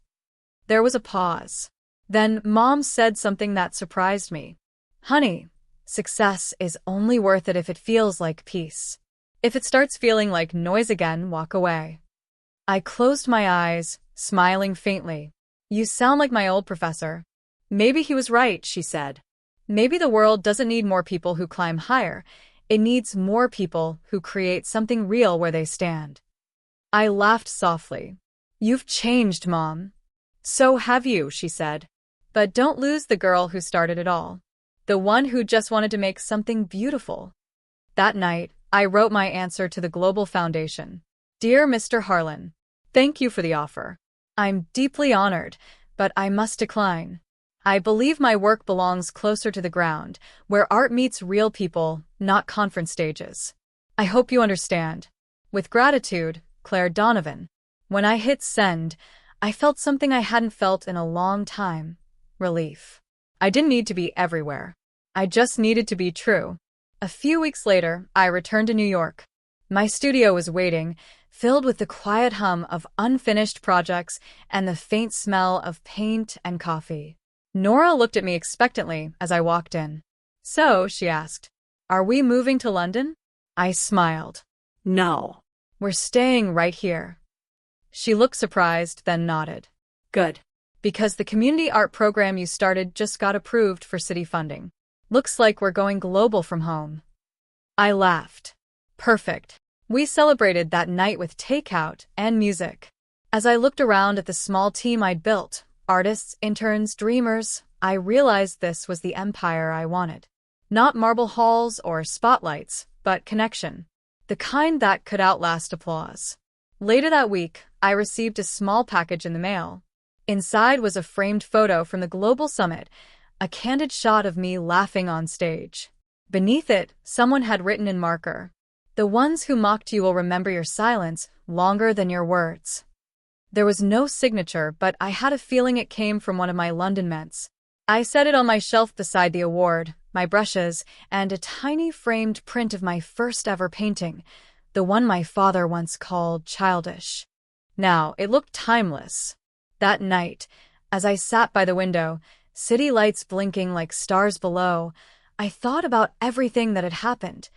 Speaker 1: There was a pause. Then Mom said something that surprised me. "Honey, success is only worth it if it feels like peace. If it starts feeling like noise again, walk away." I closed my eyes, smiling faintly. "You sound like my old professor." "Maybe he was right," she said. "Maybe the world doesn't need more people who climb higher. It needs more people who create something real where they stand." I laughed softly. "You've changed, Mom." "So have you," she said. "But don't lose the girl who started it all. The one who just wanted to make something beautiful." That night, I wrote my answer to the Global Foundation. "Dear Mr. Harlan, thank you for the offer. I'm deeply honored, but I must decline. I believe my work belongs closer to the ground, where art meets real people, not conference stages. I hope you understand. With gratitude, Claire Donovan." When I hit send, I felt something I hadn't felt in a long time. Relief. I didn't need to be everywhere. I just needed to be true. A few weeks later, I returned to New York. My studio was waiting, filled with the quiet hum of unfinished projects and the faint smell of paint and coffee. Nora looked at me expectantly as I walked in. "So," she asked, "are we moving to London?" I smiled.
Speaker 2: No.
Speaker 1: "We're staying right here." She looked surprised, then nodded. "Good. Because the community art program you started just got approved for city funding. Looks like we're going global from home." I laughed. "Perfect." We celebrated that night with takeout and music. As I looked around at the small team I'd built, artists, interns, dreamers, I realized this was the empire I wanted. Not marble halls or spotlights, but connection. The kind that could outlast applause. Later that week, I received a small package in the mail. Inside was a framed photo from the Global Summit, a candid shot of me laughing on stage. Beneath it, someone had written in marker, "The ones who mocked you will remember your silence longer than your words." There was no signature, but I had a feeling it came from one of my London ments. I set it on my shelf beside the award, my brushes, and a tiny framed print of my first ever painting, the one my father once called childish. Now, it looked timeless. That night, as I sat by the window, city lights blinking like stars below, I thought about everything that had happened.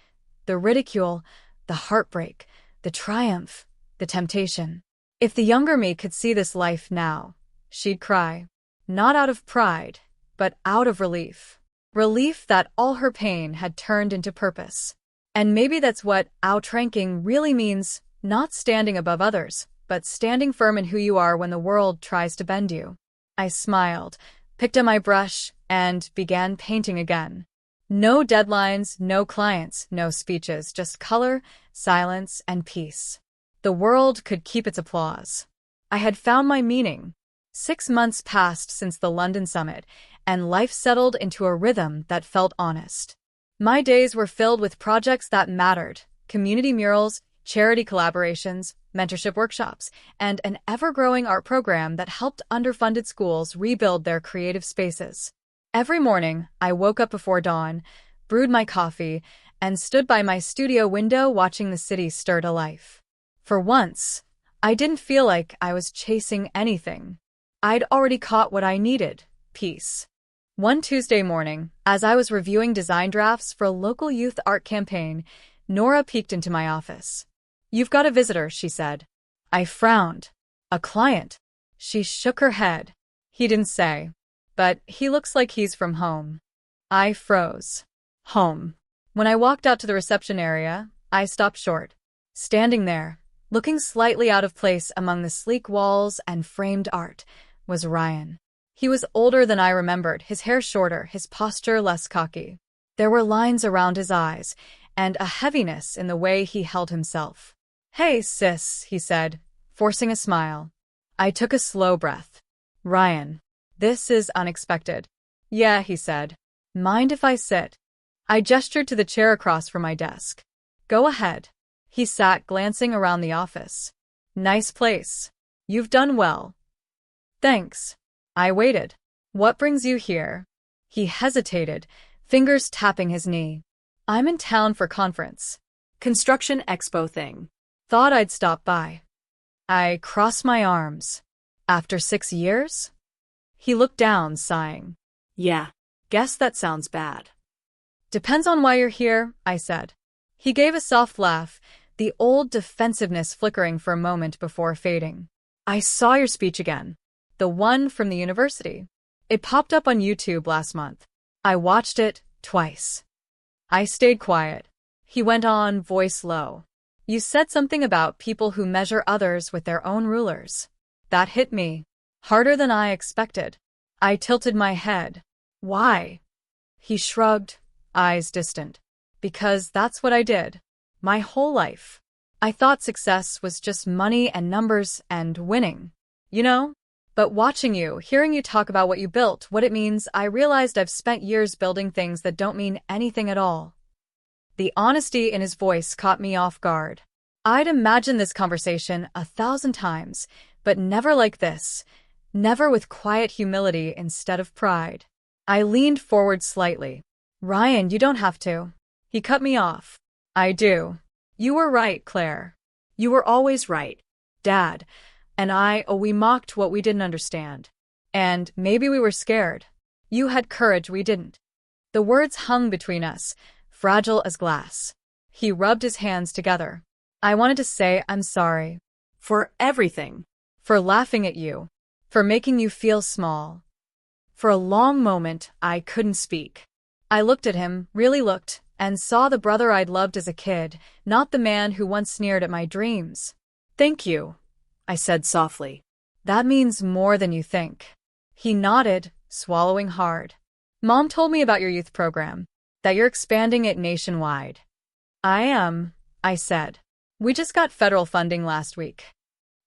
Speaker 1: The ridicule, the heartbreak, the triumph, the temptation. If the younger me could see this life now, she'd cry. Not out of pride, but out of relief. Relief that all her pain had turned into purpose. And maybe that's what outranking really means, not standing above others, but standing firm in who you are when the world tries to bend you. I smiled, picked up my brush, and began painting again. No deadlines, no clients, no speeches, just color, silence, and peace. The world could keep its applause. I had found my meaning. 6 months passed since the London summit, and life settled into a rhythm that felt honest. My days were filled with projects that mattered: community murals, charity collaborations, mentorship workshops, and an ever-growing art program that helped underfunded schools rebuild their creative spaces. Every morning, I woke up before dawn, brewed my coffee, and stood by my studio window watching the city stir to life. For once, I didn't feel like I was chasing anything. I'd already caught what I needed: peace. One Tuesday morning, as I was reviewing design drafts for a local youth art campaign, Nora peeked into my office. "You've got a visitor," she said. I frowned. "A client?" She shook her head. "He didn't say. But he looks like he's from home." I froze. Home. When I walked out to the reception area, I stopped short. Standing there, looking slightly out of place among the sleek walls and framed art, was Ryan. He was older than I remembered, his hair shorter, his posture less cocky. There were lines around his eyes, and a heaviness in the way he held himself. Hey, sis, he said, forcing a smile. I took a slow breath. Ryan, this is unexpected. Yeah, he said. Mind if I sit? I gestured to the chair across from my desk. Go ahead. He sat, glancing around the office. Nice place. You've done well. Thanks. I waited. What brings you here? He hesitated, fingers tapping his knee. I'm in town for conference.
Speaker 2: Construction expo thing.
Speaker 1: Thought I'd stop by. I crossed my arms. After 6 years? He looked down, sighing.
Speaker 2: Yeah. Guess that sounds bad.
Speaker 1: Depends on why you're here, I said. He gave a soft laugh, the old defensiveness flickering for a moment before fading. I saw your speech again. The one from the university. It popped up on YouTube last month. I watched it twice. I stayed quiet. He went on, voice low. You said something about people who measure others with their own rulers. That hit me. Harder than I expected. I tilted my head. Why? He shrugged, eyes distant. Because that's what I did. My whole life. I thought success was just money and numbers and winning. You know? But watching you, hearing you talk about what you built, what it means, I realized I've spent years building things that don't mean anything at all. The honesty in his voice caught me off guard. I'd imagined this conversation 1,000 times, but never like this. Never with quiet humility instead of pride. I leaned forward slightly. Ryan, you don't have to. He cut me off. I do. You were right, Claire.
Speaker 2: You were always right.
Speaker 1: Dad and we mocked what we didn't understand. And maybe we were scared. You had courage we didn't. The words hung between us, fragile as glass. He rubbed his hands together. I wanted to say I'm sorry.
Speaker 2: For everything.
Speaker 1: For laughing at you. For making you feel small. For a long moment, I couldn't speak. I looked at him, really looked, and saw the brother I'd loved as a kid, not the man who once sneered at my dreams. Thank you, I said softly. That means more than you think. He nodded, swallowing hard. Mom told me about your youth program, that you're expanding it nationwide. I am, I said. We just got federal funding last week.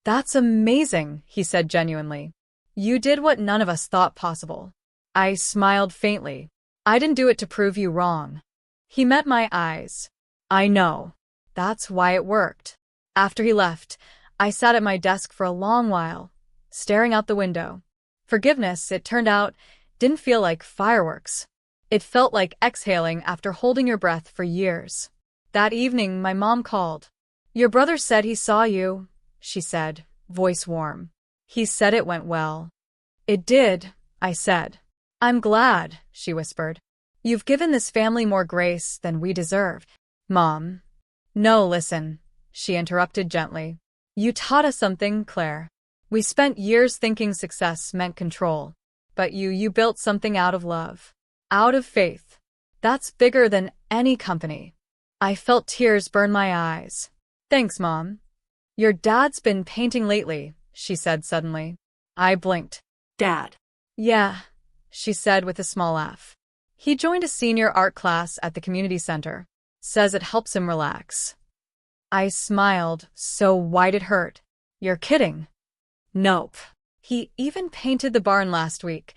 Speaker 1: That's amazing, he said genuinely. You did what none of us thought possible. I smiled faintly. I didn't do it to prove you wrong. He met my eyes. I know. That's why it worked. After he left, I sat at my desk for a long while, staring out the window. Forgiveness, it turned out, didn't feel like fireworks. It felt like exhaling after holding your breath for years. That evening, my mom called. Your brother said he saw you, she said, voice warm. He said it went well. It did, I said. I'm glad, she whispered. You've given this family more grace than we deserved. Mom. No, listen, she interrupted gently. You taught us something, Claire. We spent years thinking success meant control. But you built something out of love. Out of faith. That's bigger than any company. I felt tears burn my eyes. Thanks, Mom. Your dad's been painting lately, she said suddenly. I blinked.
Speaker 2: Dad.
Speaker 1: Yeah, she said with a small laugh. He joined a senior art class at the community center. Says it helps him relax. I smiled, so wide it hurt. You're kidding. Nope. He even painted the barn last week,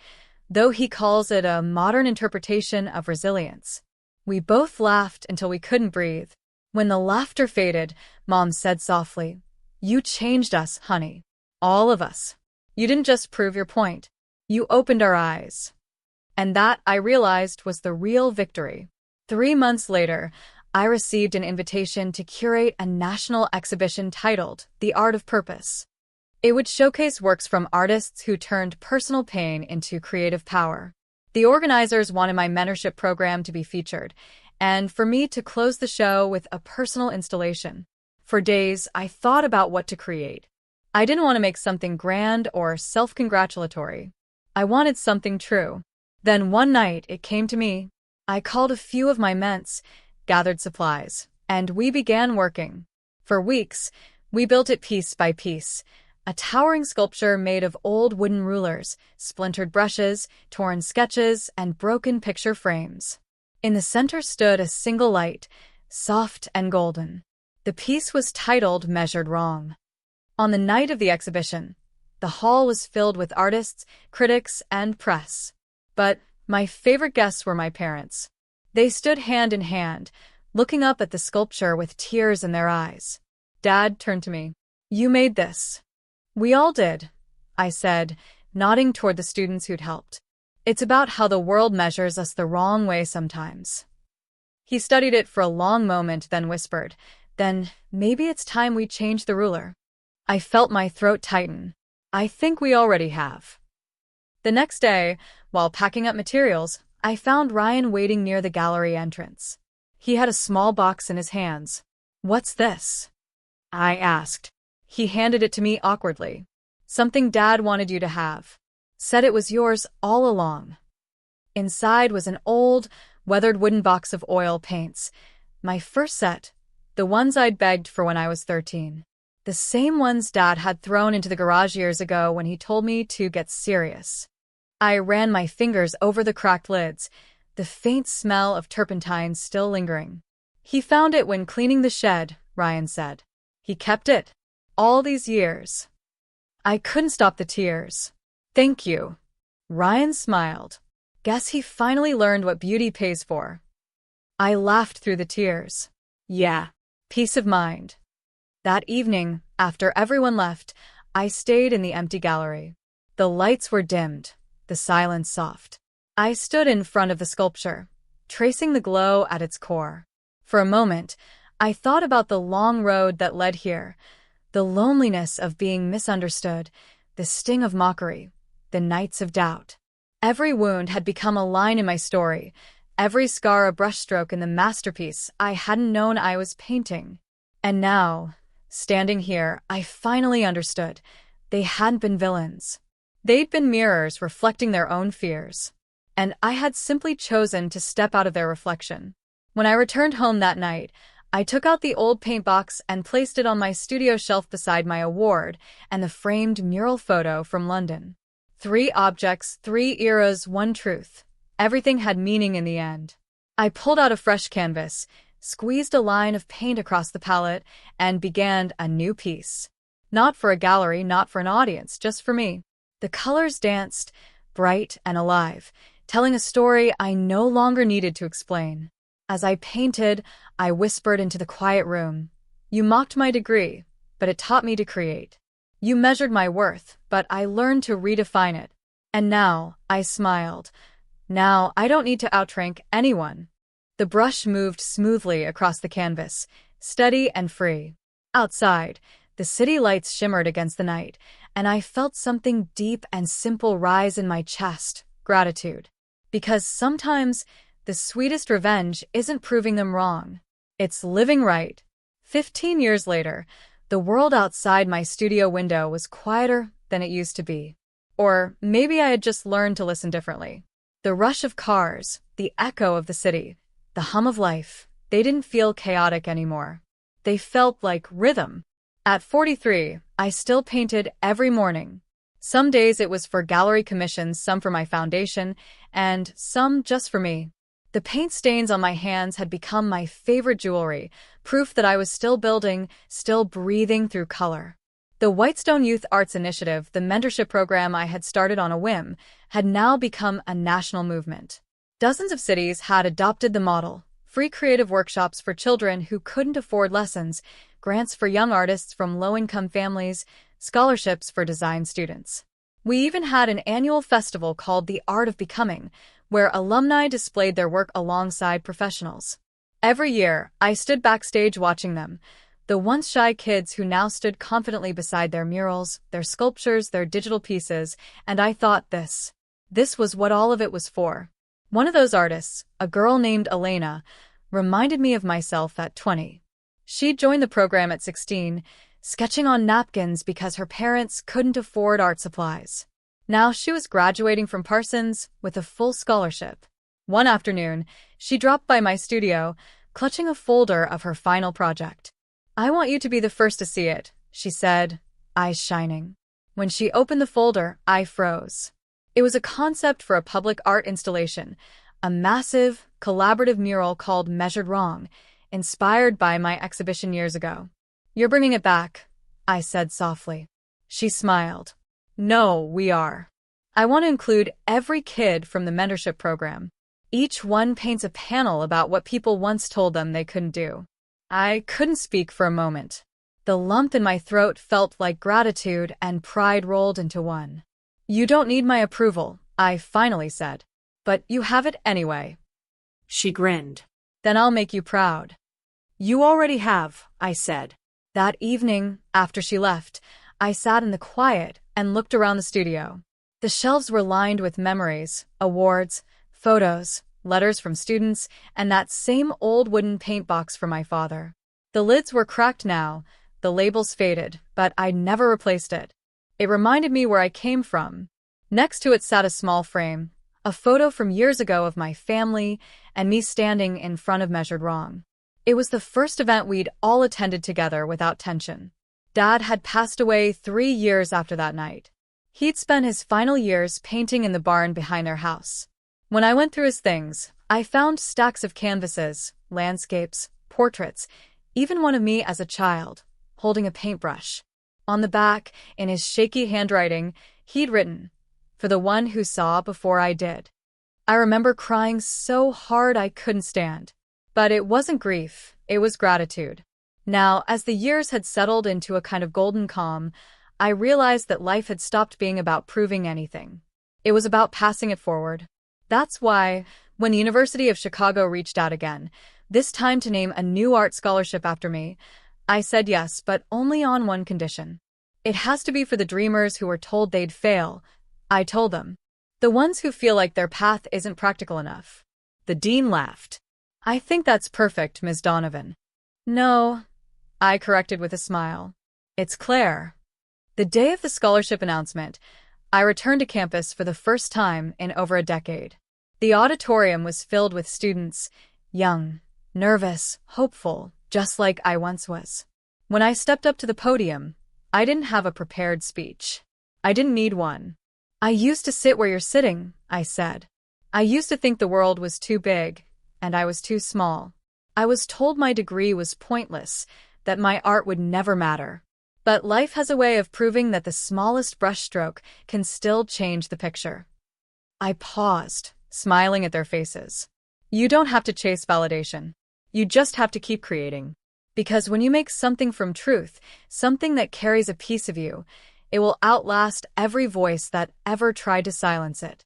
Speaker 1: though he calls it a modern interpretation of resilience. We both laughed until we couldn't breathe. When the laughter faded, Mom said softly, You changed us, honey. All of us. You didn't just prove your point. You opened our eyes. And that, I realized, was the real victory. 3 months later, I received an invitation to curate a national exhibition titled The Art of Purpose. It would showcase works from artists who turned personal pain into creative power. The organizers wanted my mentorship program to be featured, and for me to close the show with a personal installation. For days, I thought about what to create. I didn't want to make something grand or self-congratulatory. I wanted something true. Then one night, it came to me. I called a few of my ments, gathered supplies, and we began working. For weeks, we built it piece by piece, a towering sculpture made of old wooden rulers, splintered brushes, torn sketches, and broken picture frames. In the center stood a single light, soft and golden. The piece was titled Measured Wrong. On the night of the exhibition, the hall was filled with artists, critics, and press. But my favorite guests were my parents. They stood hand in hand, looking up at the sculpture with tears in their eyes. Dad turned to me. "You made this." "We all did," I said, nodding toward the students who'd helped. "It's about how the world measures us the wrong way sometimes." He studied it for a long moment, then whispered, "Then maybe it's time we change the ruler." I felt my throat tighten. "I think we already have." The next day, while packing up materials, I found Ryan waiting near the gallery entrance. He had a small box in his hands. "What's this?" I asked. He handed it to me awkwardly. "Something Dad wanted you to have. Said it was yours all along." Inside was an old, weathered wooden box of oil paints. My first set, the ones I'd begged for when I was 13. The same ones Dad had thrown into the garage years ago when he told me to get serious. I ran my fingers over the cracked lids, the faint smell of turpentine still lingering. "He found it when cleaning the shed," Ryan said. "He kept it. All these years." I couldn't stop the tears. "Thank you." Ryan smiled. "Guess he finally learned what beauty pays for." I laughed through the tears. "Yeah, peace of mind." That evening, after everyone left, I stayed in the empty gallery. The lights were dimmed, the silence soft. I stood in front of the sculpture, tracing the glow at its core. For a moment, I thought about the long road that led here, the loneliness of being misunderstood, the sting of mockery, the nights of doubt. Every wound had become a line in my story, every scar a brushstroke in the masterpiece I hadn't known I was painting. And now, standing here, I finally understood. They hadn't been villains. They'd been mirrors reflecting their own fears. And I had simply chosen to step out of their reflection. When I returned home that night, I took out the old paint box and placed it on my studio shelf beside my award and the framed mural photo from London. 3 objects, 3 eras, 1 truth. Everything had meaning in the end. I pulled out a fresh canvas, squeezed a line of paint across the palette, and began a new piece. Not for a gallery, not for an audience, just for me. The colors danced, bright and alive, telling a story I no longer needed to explain. As I painted, I whispered into the quiet room. "You mocked my degree, but it taught me to create. You measured my worth, but I learned to redefine it. And now," I smiled, "now I don't need to outrank anyone." The brush moved smoothly across the canvas, steady and free. Outside, the city lights shimmered against the night, and I felt something deep and simple rise in my chest, gratitude. Because sometimes the sweetest revenge isn't proving them wrong. It's living right. 15 years later, the world outside my studio window was quieter than it used to be. Or maybe I had just learned to listen differently. The rush of cars, the echo of the city, the hum of life, they didn't feel chaotic anymore. They felt like rhythm. At 43, I still painted every morning. Some days it was for gallery commissions, some for my foundation, and some just for me. The paint stains on my hands had become my favorite jewelry, proof that I was still building, still breathing through color. The Whitestone Youth Arts Initiative, the mentorship program I had started on a whim, had now become a national movement. Dozens of cities had adopted the model: free creative workshops for children who couldn't afford lessons, grants for young artists from low-income families, scholarships for design students. We even had an annual festival called The Art of Becoming, where alumni displayed their work alongside professionals. Every year, I stood backstage watching them, the once shy kids who now stood confidently beside their murals, their sculptures, their digital pieces, and I thought this was what all of it was for. One of those artists, a girl named Elena, reminded me of myself at 20. She'd joined the program at 16, sketching on napkins because her parents couldn't afford art supplies. Now she was graduating from Parsons with a full scholarship. One afternoon, she dropped by my studio, clutching a folder of her final project. "I want you to be the first to see it," she said, eyes shining. When she opened the folder, I froze. It was a concept for a public art installation, a massive, collaborative mural called Measured Wrong. inspired by my exhibition years ago. You're bringing it back, I said softly. She smiled. No, we are. I want to include every kid from the mentorship program. Each one paints a panel about what people once told them they couldn't do. I couldn't speak for a moment. The lump in my throat felt like gratitude and pride rolled into one. You don't need my approval, I finally said. But you have it anyway.
Speaker 2: She grinned.
Speaker 1: Then I'll make you proud.
Speaker 2: You already have, I said.
Speaker 1: That evening, after she left, I sat in the quiet and looked around the studio. The shelves were lined with memories, awards, photos, letters from students, and that same old wooden paint box from my father. The lids were cracked now, the labels faded, but I'd never replaced it. It reminded me where I came from. Next to it sat a small frame, a photo from years ago of my family and me standing in front of Measured Wrong. It was the first event we'd all attended together without tension. Dad had passed away 3 years after that night. He'd spent his final years painting in the barn behind their house. When I went through his things, I found stacks of canvases, landscapes, portraits, even one of me as a child, holding a paintbrush. On the back, in his shaky handwriting, he'd written, "For the one who saw before I did." I remember crying so hard I couldn't stand. But it wasn't grief, it was gratitude. Now, as the years had settled into a kind of golden calm, I realized that life had stopped being about proving anything. It was about passing it forward. That's why, when the University of Chicago reached out again, this time to name a new art scholarship after me, I said yes, but only on one condition. It has to be for the dreamers who were told they'd fail, I told them. The ones who feel like their path isn't practical enough.
Speaker 2: The dean laughed.
Speaker 1: I think that's perfect, Ms. Donovan. No, I corrected with a smile. It's Claire. The day of the scholarship announcement, I returned to campus for the first time in over a decade. The auditorium was filled with students, young, nervous, hopeful, just like I once was. When I stepped up to the podium, I didn't have a prepared speech. I didn't need one. I used to sit where you're sitting, I said. I used to think the world was too big, and I was too small. I was told my degree was pointless, that my art would never matter. But life has a way of proving that the smallest brushstroke can still change the picture. I paused, smiling at their faces. You don't have to chase validation. You just have to keep creating. Because when you make something from truth, something that carries a piece of you, it will outlast every voice that ever tried to silence it.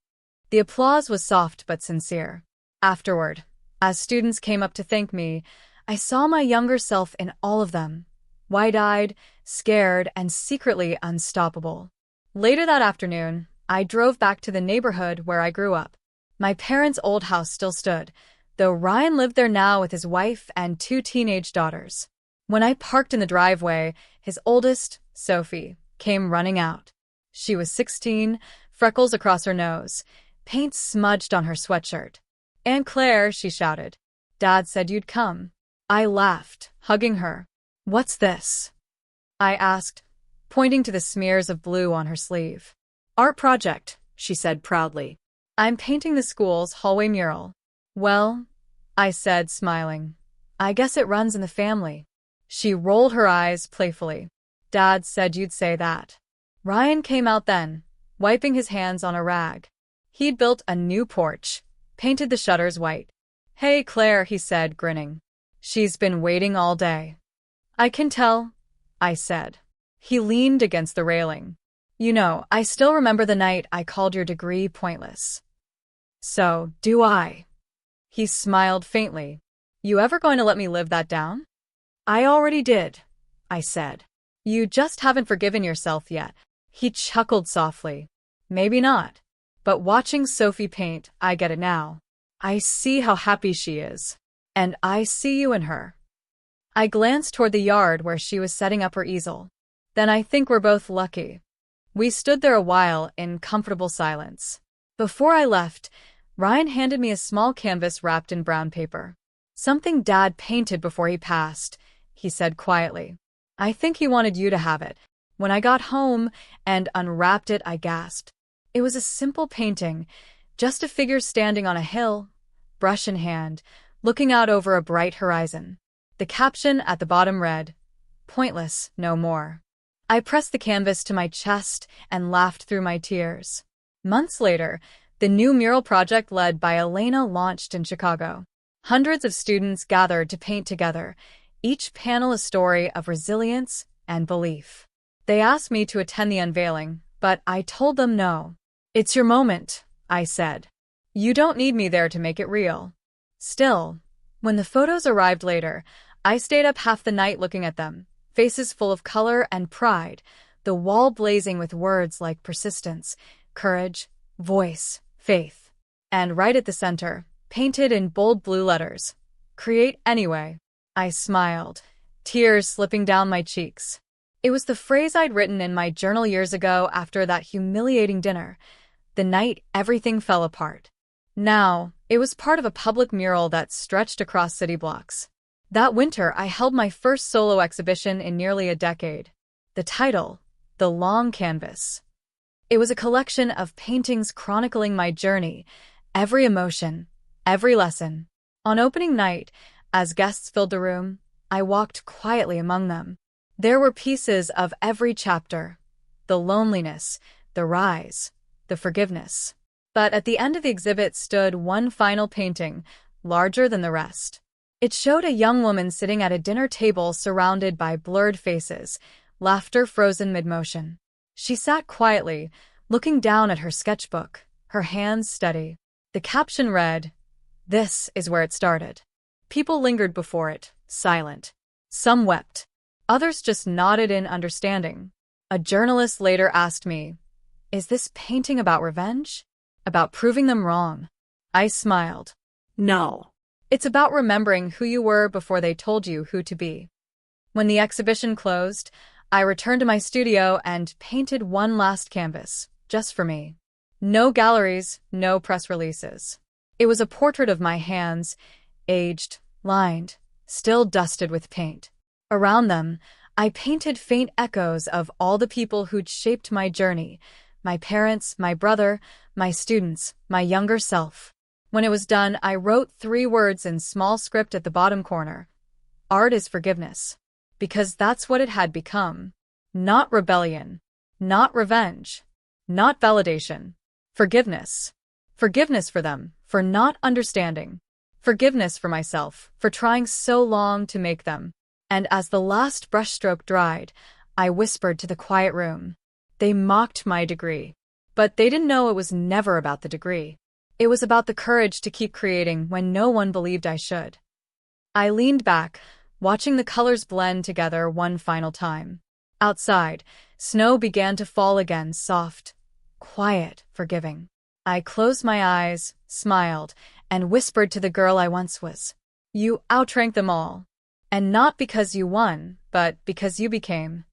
Speaker 1: The applause was soft but sincere. Afterward, as students came up to thank me, I saw my younger self in all of them, wide-eyed, scared, and secretly unstoppable. Later that afternoon, I drove back to the neighborhood where I grew up. My parents' old house still stood, though Ryan lived there now with his wife and 2 teenage daughters. When I parked in the driveway, his oldest, Sophie, came running out. She was 16, freckles across her nose, paint smudged on her sweatshirt. "Aunt Claire," she shouted. "Dad said you'd come." I laughed, hugging her. "What's this?" I asked, pointing to the smears of blue on her sleeve.
Speaker 2: "Art project," she said proudly.
Speaker 1: "I'm painting the school's hallway mural." "Well," I said, smiling, "I guess it runs in the family." She rolled her eyes playfully. "Dad said you'd say that." Ryan came out then, wiping his hands on a rag. He'd built a new porch, painted the shutters white. "Hey, Claire," he said, grinning. "She's been waiting all day." "I can tell," I said. He leaned against the railing. "You know, I still remember the night I called your degree pointless." "So do I." He smiled faintly. "You ever going to let me live that down?" "I already did," I said. "You just haven't forgiven yourself yet." He chuckled softly. "Maybe not. But watching Sophie paint, I get it now. I see how happy she is. And I see you in her." I glanced toward the yard where she was setting up her easel. "Then I think we're both lucky." We stood there a while in comfortable silence. Before I left, Ryan handed me a small canvas wrapped in brown paper. "Something Dad painted before he passed," he said quietly. "I think he wanted you to have it." When I got home and unwrapped it, I gasped. It was a simple painting, just a figure standing on a hill, brush in hand, looking out over a bright horizon. The caption at the bottom read, "Pointless, no more." I pressed the canvas to my chest and laughed through my tears. Months later, the new mural project led by Elena launched in Chicago. Hundreds of students gathered to paint together, each panel a story of resilience and belief. They asked me to attend the unveiling, but I told them no. "It's your moment," I said. "You don't need me there to make it real." Still, when the photos arrived later, I stayed up half the night looking at them, faces full of color and pride, the wall blazing with words like persistence, courage, voice, faith. And right at the center, painted in bold blue letters, "Create anyway." I smiled, tears slipping down my cheeks. It was the phrase I'd written in my journal years ago after that humiliating dinner, the night everything fell apart. Now, it was part of a public mural that stretched across city blocks. That winter, I held my first solo exhibition in nearly a decade. The title, The Long Canvas. It was a collection of paintings chronicling my journey, every emotion, every lesson. On opening night, as guests filled the room, I walked quietly among them. There were pieces of every chapter, the loneliness, the rise, the forgiveness. But at the end of the exhibit stood one final painting, larger than the rest. It showed a young woman sitting at a dinner table surrounded by blurred faces, laughter frozen mid-motion. She sat quietly, looking down at her sketchbook, her hands steady. The caption read, "This is where it started." People lingered before it, silent. Some wept. Others just nodded in understanding. A journalist later asked me, "Is this painting about revenge? About proving them wrong?" I smiled.
Speaker 2: No.
Speaker 1: It's about remembering who you were before they told you who to be. When the exhibition closed, I returned to my studio and painted one last canvas, just for me. No galleries, no press releases. It was a portrait of my hands, aged, lined, still dusted with paint. Around them, I painted faint echoes of all the people who'd shaped my journey, my parents, my brother, my students, my younger self. When it was done, I wrote 3 words in small script at the bottom corner. Art is forgiveness. Because that's what it had become. Not rebellion. Not revenge. Not validation. Forgiveness. Forgiveness for them, for not understanding. Forgiveness for myself, for trying so long to make them. And as the last brushstroke dried, I whispered to the quiet room. They mocked my degree. But they didn't know it was never about the degree. It was about the courage to keep creating when no one believed I should. I leaned back, watching the colors blend together one final time. Outside, snow began to fall again, soft, quiet, forgiving. I closed my eyes, smiled, and whispered to the girl I once was. "You outranked them all. And not because you won, but because you became."